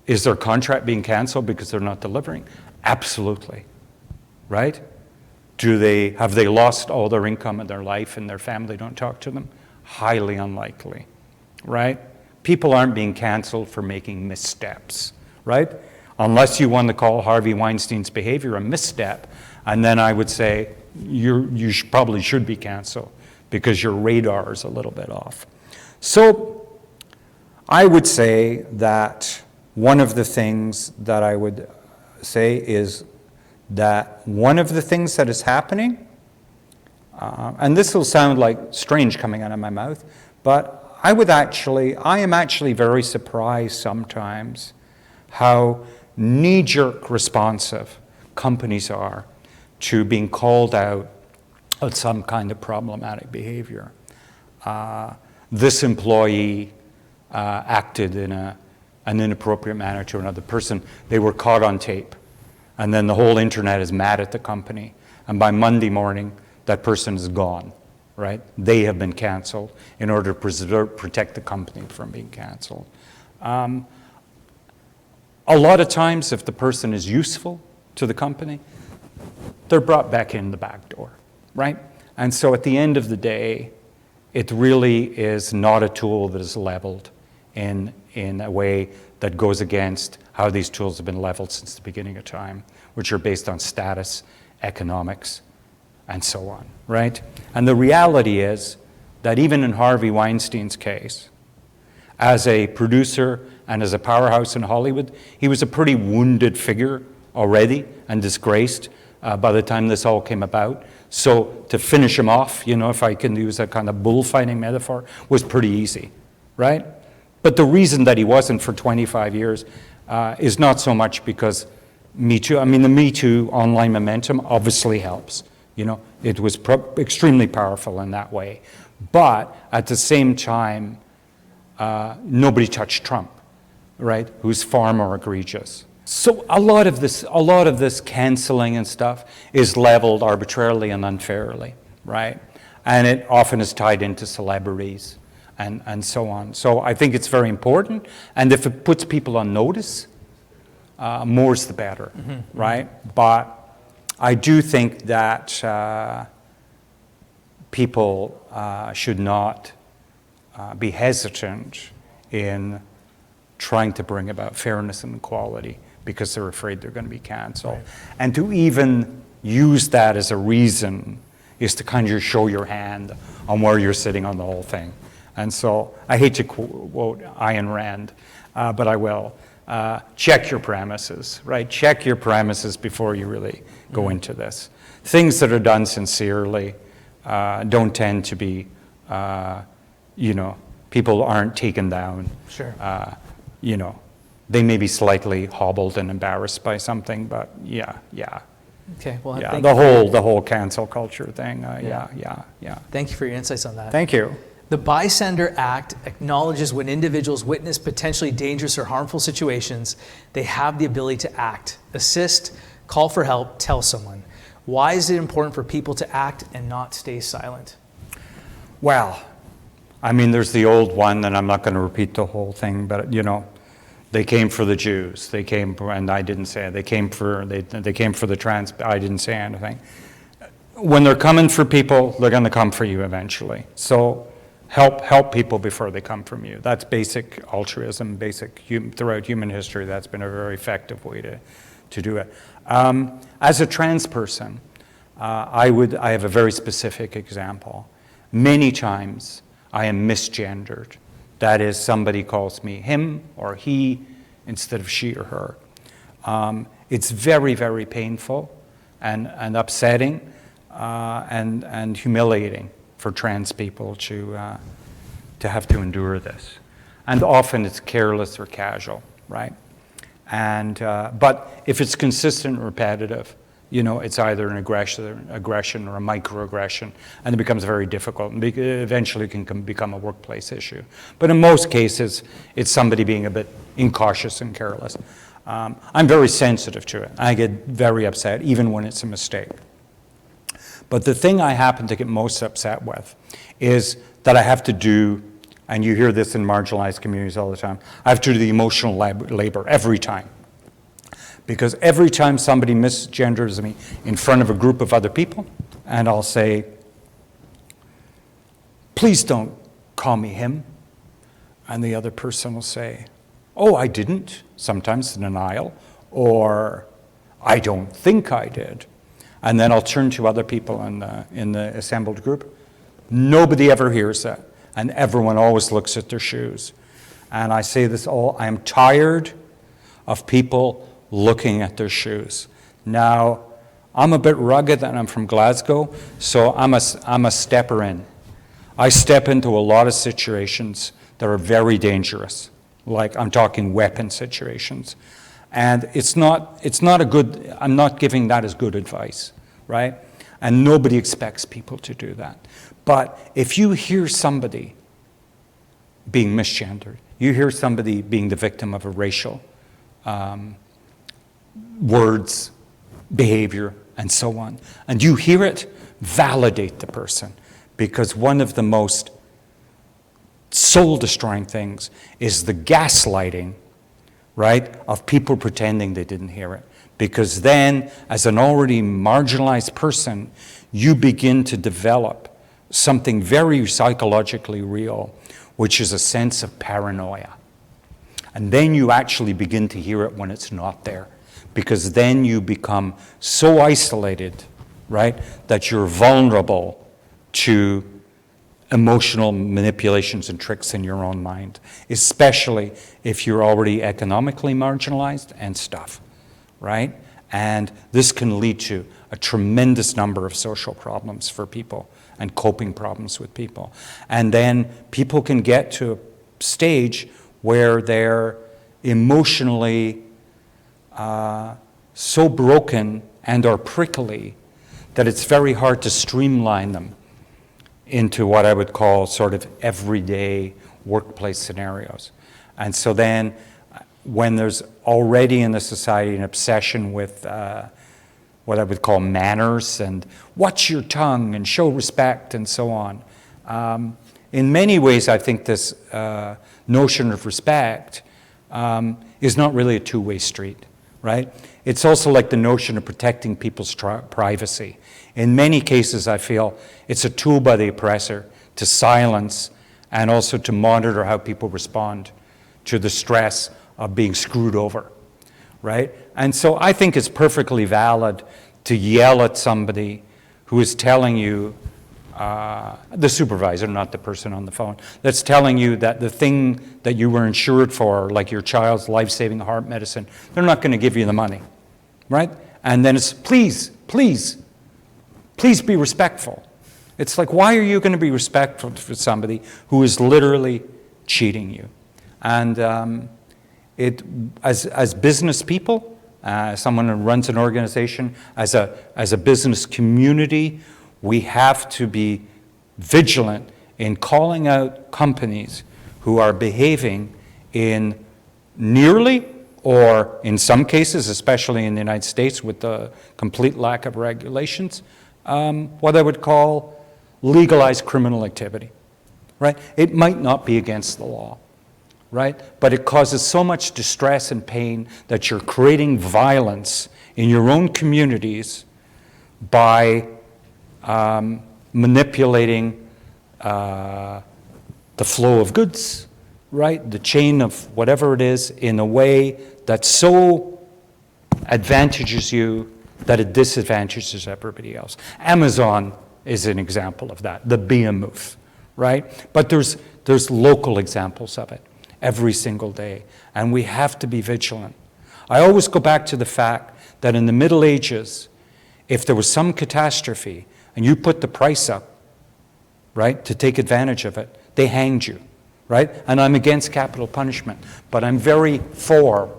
S3: Is their contract being canceled because they're not delivering? Absolutely, right? Have they lost all their income in their life and their family don't talk to them? Highly unlikely, right? People aren't being canceled for making missteps, right? Unless you want to call Harvey Weinstein's behavior a misstep, and then I would say you probably should be canceled because your radar is a little bit off. So I would say that one of the things that I would say is that one of the things that is happening, and this will sound like strange coming out of my mouth, but I am actually very surprised sometimes how knee-jerk responsive companies are to being called out of some kind of problematic behavior. This employee acted in an inappropriate manner to another person. They were caught on tape. And then the whole internet is mad at the company. And by Monday morning, that person is gone, right? They have been canceled in order to protect the company from being canceled. A lot of times, if the person is useful to the company, they're brought back in the back door, right? And so at the end of the day, it really is not a tool that is leveled in a way that goes against how these tools have been leveled since the beginning of time, which are based on status, economics, and so on, right? And the reality is that even in Harvey Weinstein's case, as a producer and as a powerhouse in Hollywood, he was a pretty wounded figure already and disgraced by the time this all came about. So to finish him off, if I can use a kind of bullfighting metaphor, was pretty easy, right? But the reason that he wasn't for 25 years is not so much because Me Too. I mean, the Me Too online momentum obviously helps It was extremely powerful in that way. But at the same time, nobody touched Trump, right? Who's far more egregious. So a lot of this canceling and stuff is leveled arbitrarily and unfairly, right? And it often is tied into celebrities and so on. So I think it's very important. And if it puts people on notice, more's the better, right? But I do think that people should not be hesitant in trying to bring about fairness and equality because they're afraid they're going to be canceled. Right. And to even use that as a reason is to kind of show your hand on where you're sitting on the whole thing. And so I hate to quote Ayn Rand, but I will. Check your premises, right? Check your premises before you really go into this. Things that are done sincerely don't tend to be, people aren't taken down.
S1: Sure.
S3: They may be slightly hobbled and embarrassed by something, but yeah.
S1: Okay, well,
S3: Yeah,
S1: thank
S3: the whole cancel culture thing, yeah.
S1: Thank you for your insights on that.
S3: Thank you.
S1: The Bystander Act acknowledges when individuals witness potentially dangerous or harmful situations, they have the ability to act, assist, call for help, tell someone. Why is it important for people to act and not stay silent?
S3: Well, I mean, there's the old one, and I'm not going to repeat the whole thing, but they came for the Jews. They came, and I didn't say it. They came for the trans. I didn't say anything. When they're coming for people, they're going to come for you eventually. So help people before they come from you. That's basic altruism, throughout human history. That's been a very effective way to do it. As a trans person, I have a very specific example. Many times I am misgendered. That is, somebody calls me him or he instead of she or her. It's very, very painful and upsetting and humiliating for trans people to have to endure this. And often it's careless or casual, right? But if it's consistent and repetitive, it's either an aggression or a microaggression, and it becomes very difficult and eventually can become a workplace issue. But in most cases, it's somebody being a bit incautious and careless. I'm very sensitive to it. I get very upset, even when it's a mistake. But the thing I happen to get most upset with is that I have to do, and you hear this in marginalized communities all the time, I have to do the emotional labor every time. Because every time somebody misgenders me in front of a group of other people, and I'll say, please don't call me him. And the other person will say, oh, I didn't, sometimes in denial, or I don't think I did. And then I'll turn to other people in the assembled group. Nobody ever hears that, and everyone always looks at their shoes. And I say this I am tired of people looking at their shoes. Now, I'm a bit rugged and I'm from Glasgow, so I'm a stepper in. I step into a lot of situations that are very dangerous, like I'm talking weapon situations. And it's not a good, I'm not giving that as good advice, right? And nobody expects people to do that. But if you hear somebody being misgendered, you hear somebody being the victim of a racial words, behavior, and so on, and you hear it, validate the person, because one of the most soul-destroying things is the gaslighting, right, of people pretending they didn't hear it. Because then, as an already marginalized person, you begin to develop something very psychologically real, which is a sense of paranoia. And then you actually begin to hear it when it's not there. Because then you become so isolated, right, that you're vulnerable to emotional manipulations and tricks in your own mind, especially if you're already economically marginalized and stuff, right? And this can lead to a tremendous number of social problems for people and coping problems with people. And then people can get to a stage where they're emotionally so broken and are prickly that it's very hard to streamline them into what I would call sort of everyday workplace scenarios. And so then when there's already in the society an obsession with what I would call manners and watch your tongue and show respect and so on, in many ways I think this notion of respect is not really a two-way street, right? It's also like the notion of protecting people's privacy. In many cases, I feel it's a tool by the oppressor to silence and also to monitor how people respond to the stress of being screwed over, right? And so I think it's perfectly valid to yell at somebody who is telling you, the supervisor, not the person on the phone, that's telling you that the thing that you were insured for, like your child's life-saving heart medicine, they're not going to give you the money, right? And then it's, please be respectful. It's like, why are you going to be respectful for somebody who is literally cheating you? And as business people, someone who runs an organization, as a business community, we have to be vigilant in calling out companies who are behaving in nearly, or in some cases, especially in the United States with the complete lack of regulations, what I would call legalized criminal activity, right? It might not be against the law, right? But it causes so much distress and pain that you're creating violence in your own communities by manipulating the flow of goods, right? The chain of whatever it is in a way that so advantages you that it disadvantages everybody else. Amazon is an example of that, the behemoth, right? But there's local examples of it every single day, and we have to be vigilant. I always go back to the fact that in the Middle Ages, if there was some catastrophe and you put the price up, right, to take advantage of it, they hanged you, right? And I'm against capital punishment, but I'm very for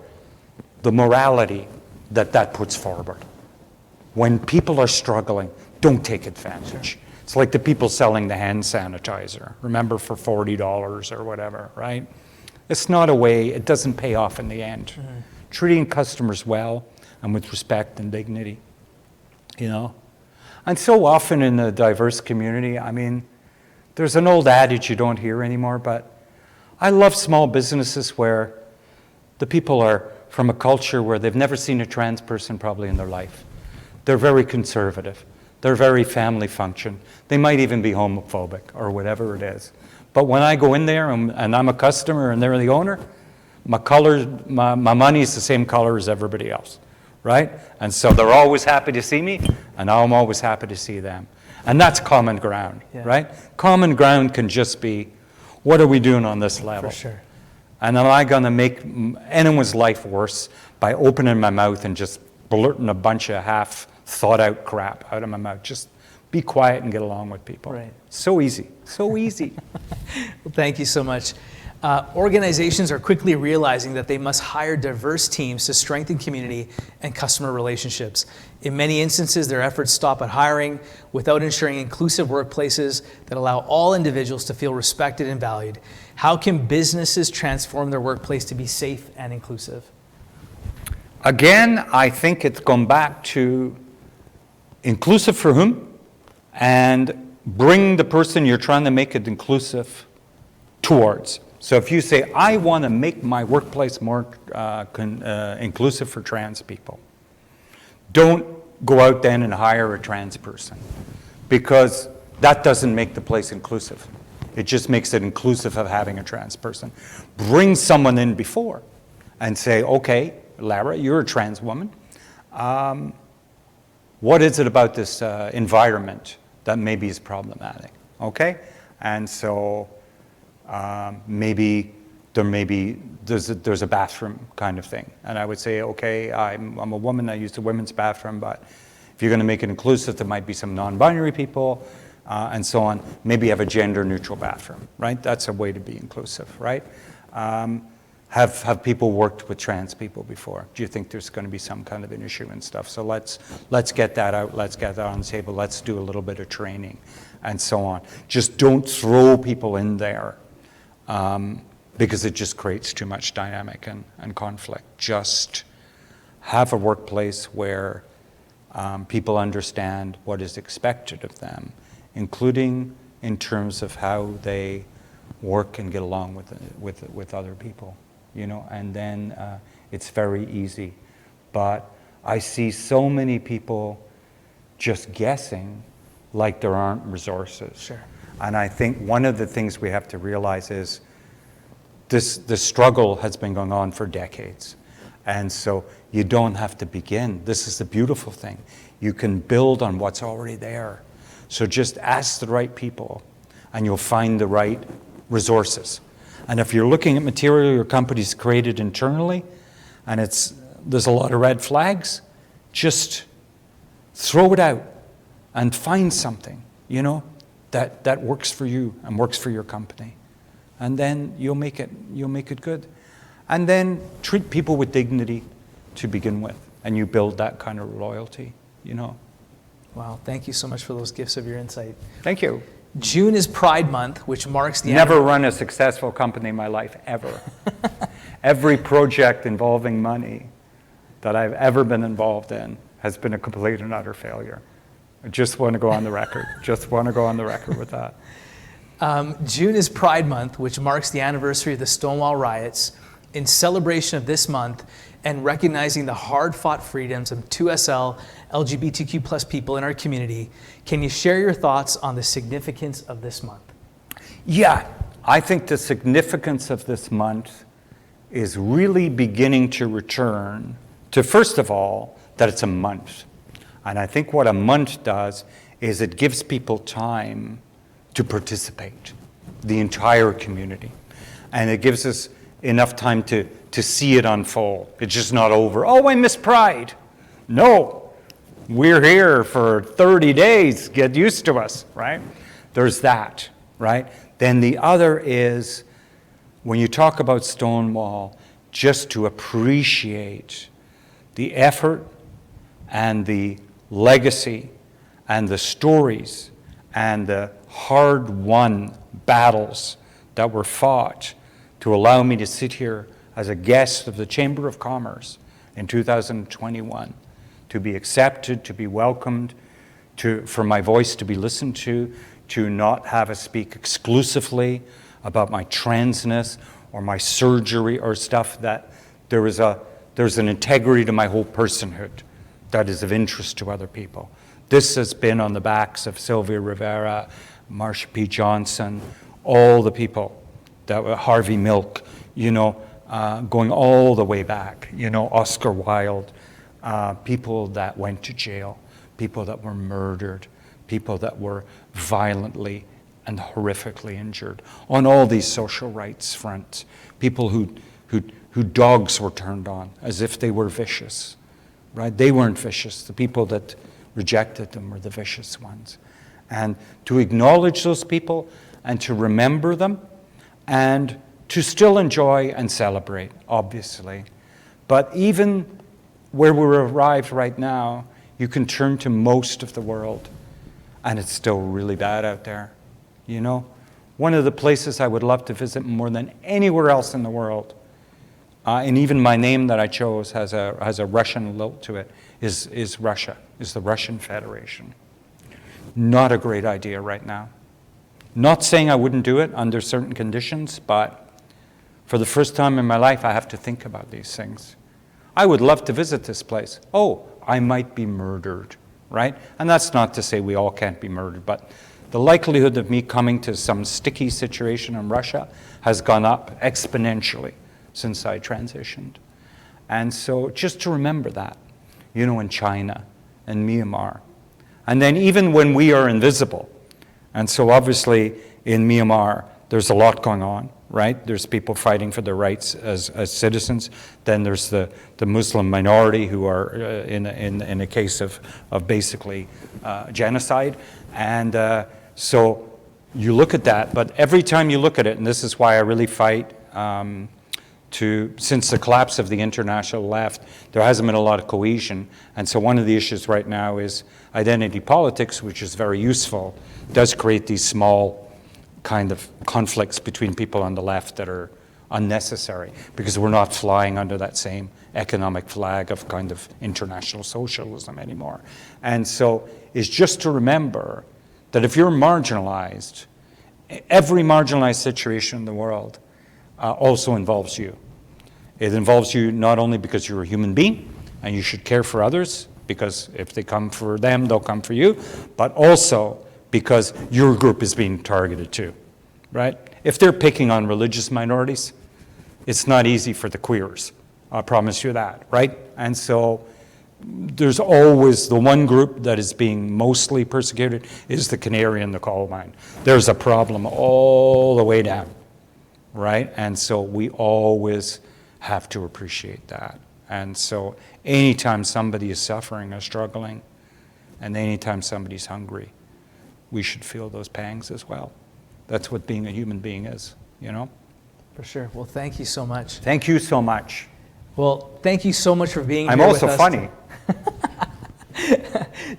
S3: the morality that puts forward. When people are struggling, don't take advantage. It's like the people selling the hand sanitizer, remember, for $40 or whatever, right? It's not a way, it doesn't pay off in the end. Mm-hmm. Treating customers well and with respect and dignity, you know? And so often in the diverse community, I mean, there's an old adage you don't hear anymore, but I love small businesses where the people are from a culture where they've never seen a trans person probably in their life. They're very conservative. They're very family function. They might even be homophobic or whatever it is. But when I go in there and I'm a customer and they're the owner, my money is the same color as everybody else, right? And so they're always happy to see me, and I'm always happy to see them. And that's common ground, right? Common ground can just be, what are we doing on this level?
S1: For sure.
S3: And am I going to make anyone's life worse by opening my mouth and just blurting a bunch of half-thought-out crap out of my mouth? Just be quiet and get along with people.
S1: Right.
S3: So easy, so easy.
S1: Well, thank you so much. Organizations are quickly realizing that they must hire diverse teams to strengthen community and customer relationships. In many instances, their efforts stop at hiring without ensuring inclusive workplaces that allow all individuals to feel respected and valued. How can businesses transform their workplace to be safe and inclusive?
S3: Again, I think it's gone back to inclusive for whom, and bring the person you're trying to make it inclusive towards. So if you say, I want to make my workplace more inclusive for trans people, don't go out then and hire a trans person, because that doesn't make the place inclusive. It just makes it inclusive of having a trans person. Bring someone in before and say, okay, Lara, you're a trans woman. What is it about this environment that maybe is problematic? Okay? And so maybe there's a bathroom kind of thing. And I would say, okay, I'm a woman, I use the women's bathroom, but if you're going to make it inclusive, there might be some non-binary people and so on. Maybe have a gender-neutral bathroom, right? That's a way to be inclusive, right? have people worked with trans people before? Do you think there's going to be some kind of an issue and stuff? So let's get that out. Let's get that on the table. Let's do a little bit of training and so on. Just don't throw people in there because it just creates too much dynamic and conflict. Just have a workplace where people understand what is expected of them, including in terms of how they work and get along with other people, you know, and then it's very easy. But I see so many people just guessing like there aren't resources.
S1: Sure.
S3: And I think one of the things we have to realize is this struggle has been going on for decades. And so you don't have to begin. This is the beautiful thing. You can build on what's already there. So just ask the right people and you'll find the right resources. And if you're looking at material your company's created internally and there's a lot of red flags, just throw it out and find something, you know, that works for you and works for your company. And then you'll make it good. And then treat people with dignity to begin with, and you build that kind of loyalty, you know.
S1: Wow, thank you so much for those gifts of your insight.
S3: Thank you.
S1: June is Pride Month, which marks the
S3: Never run a successful company in my life, ever. Every project involving money that I've ever been involved in has been a complete and utter failure. I just want to go on the record. Just want to go on the record with that.
S1: June is Pride Month, which marks the anniversary of the Stonewall riots. In celebration of this month and recognizing the hard-fought freedoms of 2SL LGBTQ plus people in our community, can you share your thoughts on the significance of this month?
S3: Yeah, I think the significance of this month is really beginning to return to, first of all, that it's a month. And I think what a month does is it gives people time to participate, the entire community. And it gives us enough time to see it unfold. It's just not over. Oh, I miss Pride. No, we're here for 30 days. Get used to us, right? There's that, right? Then the other is, when you talk about Stonewall, just to appreciate the effort and the legacy and the stories and the hard-won battles that were fought to allow me to sit here as a guest of the Chamber of Commerce in 2021, to be accepted, to be welcomed, for my voice to be listened to not have us speak exclusively about my transness or my surgery or stuff, that there's an integrity to my whole personhood that is of interest to other people. This has been on the backs of Sylvia Rivera, Marsha P. Johnson, all the people that were Harvey Milk, you know, going all the way back, you know, Oscar Wilde, people that went to jail, people that were murdered, people that were violently and horrifically injured on all these social rights fronts, people who dogs were turned on as if they were vicious, right? They weren't vicious. The people that rejected them were the vicious ones. And to acknowledge those people and to remember them and to still enjoy and celebrate, obviously. But even where we're arrived right now, you can turn to most of the world and it's still really bad out there, you know? One of the places I would love to visit more than anywhere else in the world, and even my name that I chose has a Russian lilt to it, is Russia, is the Russian Federation. Not a great idea right now. Not saying I wouldn't do it under certain conditions, but for the first time in my life, I have to think about these things. I would love to visit this place. Oh, I might be murdered, right? And that's not to say we all can't be murdered, but the likelihood of me coming to some sticky situation in Russia has gone up exponentially since I transitioned. And so just to remember that, you know, in China and Myanmar. And then even when we are invisible, and so obviously in Myanmar, there's a lot going on, right? There's people fighting for their rights as citizens. Then there's the Muslim minority who are in a case of basically genocide. And so you look at that, but every time you look at it, and this is why I really fight since the collapse of the international left, there hasn't been a lot of cohesion. And so one of the issues right now is identity politics, which is very useful, does create these small kind of conflicts between people on the left that are unnecessary, because we're not flying under that same economic flag of kind of international socialism anymore. And so it's just to remember that if you're marginalized, every marginalized situation in the world also involves you. It involves you not only because you're a human being and you should care for others, because if they come for them, they'll come for you, but also because your group is being targeted too, right? If they're picking on religious minorities, it's not easy for the queers, I promise you that, right? And so there's always the one group that is being mostly persecuted is the canary in the coal mine. There's a problem all the way down, right? And so we always have to appreciate that. And so anytime somebody is suffering or struggling, and anytime somebody's hungry, we should feel those pangs as well. That's what being a human being is, you know?
S1: For sure. Well, thank you so much.
S3: Thank you so much.
S1: Well, thank you so much for being
S3: I'm
S1: here
S3: also
S1: with us.
S3: funny.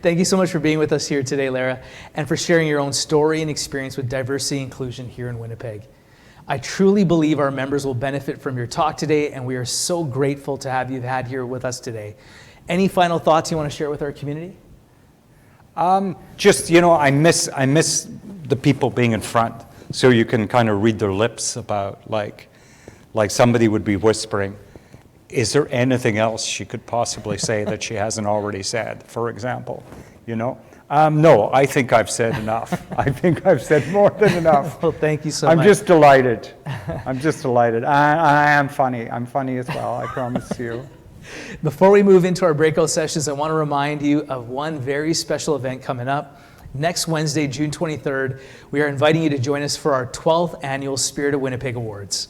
S1: Thank you so much for being with us here today, Lara, and for sharing your own story and experience with diversity and inclusion here in Winnipeg. I truly believe our members will benefit from your talk today, and we are so grateful to have you had here with us today. Any final thoughts you want to share with our community?
S3: Just, you know, I miss the people being in front, so you can kind of read their lips about, like somebody would be whispering, is there anything else she could possibly say that she hasn't already said, for example, you know? No, I think I've said enough. I think I've said more than enough.
S1: Well, thank you so much.
S3: I'm just delighted. I'm just delighted. I am funny. I'm funny as well, I promise you.
S1: Before we move into our breakout sessions, I want to remind you of one very special event coming up. Next Wednesday, June 23rd, we are inviting you to join us for our 12th annual Spirit of Winnipeg Awards.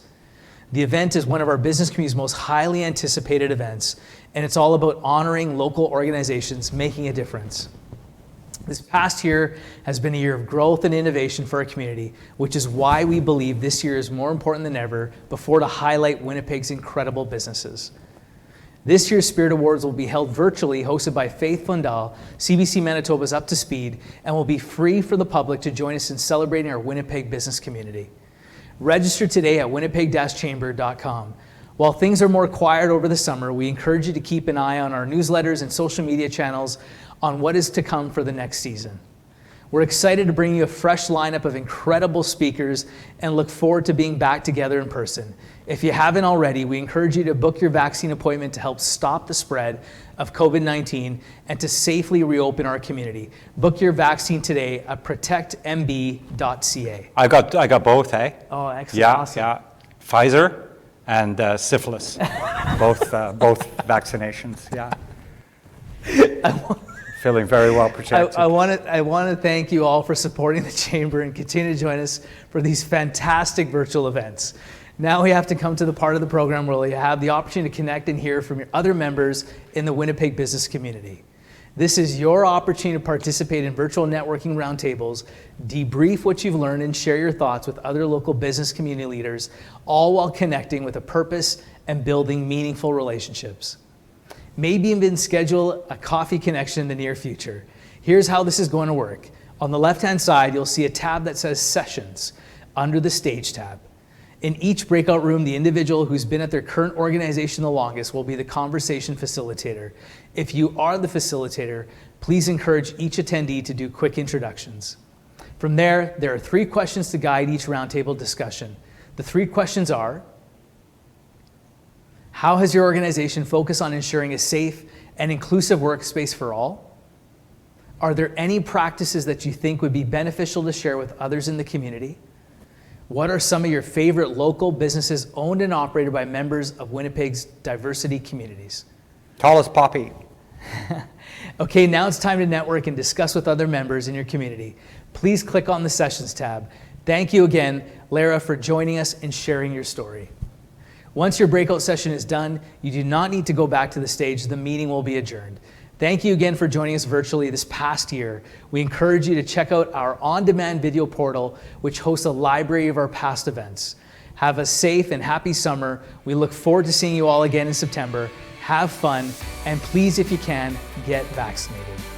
S1: The event is one of our business community's most highly anticipated events, and it's all about honoring local organizations making a difference. This past year has been a year of growth and innovation for our community, which is why we believe this year is more important than ever before to highlight Winnipeg's incredible businesses. This year's Spirit Awards will be held virtually, hosted by Faith Fundal, CBC Manitoba's Up to Speed, and will be free for the public to join us in celebrating our Winnipeg business community. Register today at winnipeg-chamber.com. While things are more quiet over the summer, we encourage you to keep an eye on our newsletters and social media channels on what is to come for the next season. We're excited to bring you a fresh lineup of incredible speakers and look forward to being back together in person. If you haven't already, we encourage you to book your vaccine appointment to help stop the spread of COVID-19 and to safely reopen our community. Book your vaccine today at protectmb.ca.
S3: I got both, eh?
S1: Oh, excellent.
S3: Yeah,
S1: Awesome.
S3: yeah. Pfizer and syphilis, both vaccinations. Yeah. Feeling very well protected.
S1: I want to thank you all for supporting the Chamber and continue to join us for these fantastic virtual events. Now we have to come to the part of the program where you have the opportunity to connect and hear from your other members in the Winnipeg business community. This is your opportunity to participate in virtual networking roundtables, debrief what you've learned, and share your thoughts with other local business community leaders, all while connecting with a purpose and building meaningful relationships. Maybe even schedule a coffee connection in the near future. Here's how this is going to work. On the left-hand side, you'll see a tab that says Sessions under the Stage tab. In each breakout room, the individual who's been at their current organization the longest will be the conversation facilitator. If you are the facilitator, please encourage each attendee to do quick introductions. From there are 3 questions to guide each roundtable discussion. The 3 questions are: how has your organization focused on ensuring a safe and inclusive workspace for all? Are there any practices that you think would be beneficial to share with others in the community? What are some of your favorite local businesses owned and operated by members of Winnipeg's diversity communities?
S3: Tallest poppy.
S1: Okay, now it's time to network and discuss with other members in your community. Please click on the Sessions tab. Thank you again, Lara, for joining us and sharing your story. Once your breakout session is done, you do not need to go back to the stage. The meeting will be adjourned. Thank you again for joining us virtually this past year. We encourage you to check out our on-demand video portal, which hosts a library of our past events. Have a safe and happy summer. We look forward to seeing you all again in September. Have fun, and please, if you can, get vaccinated.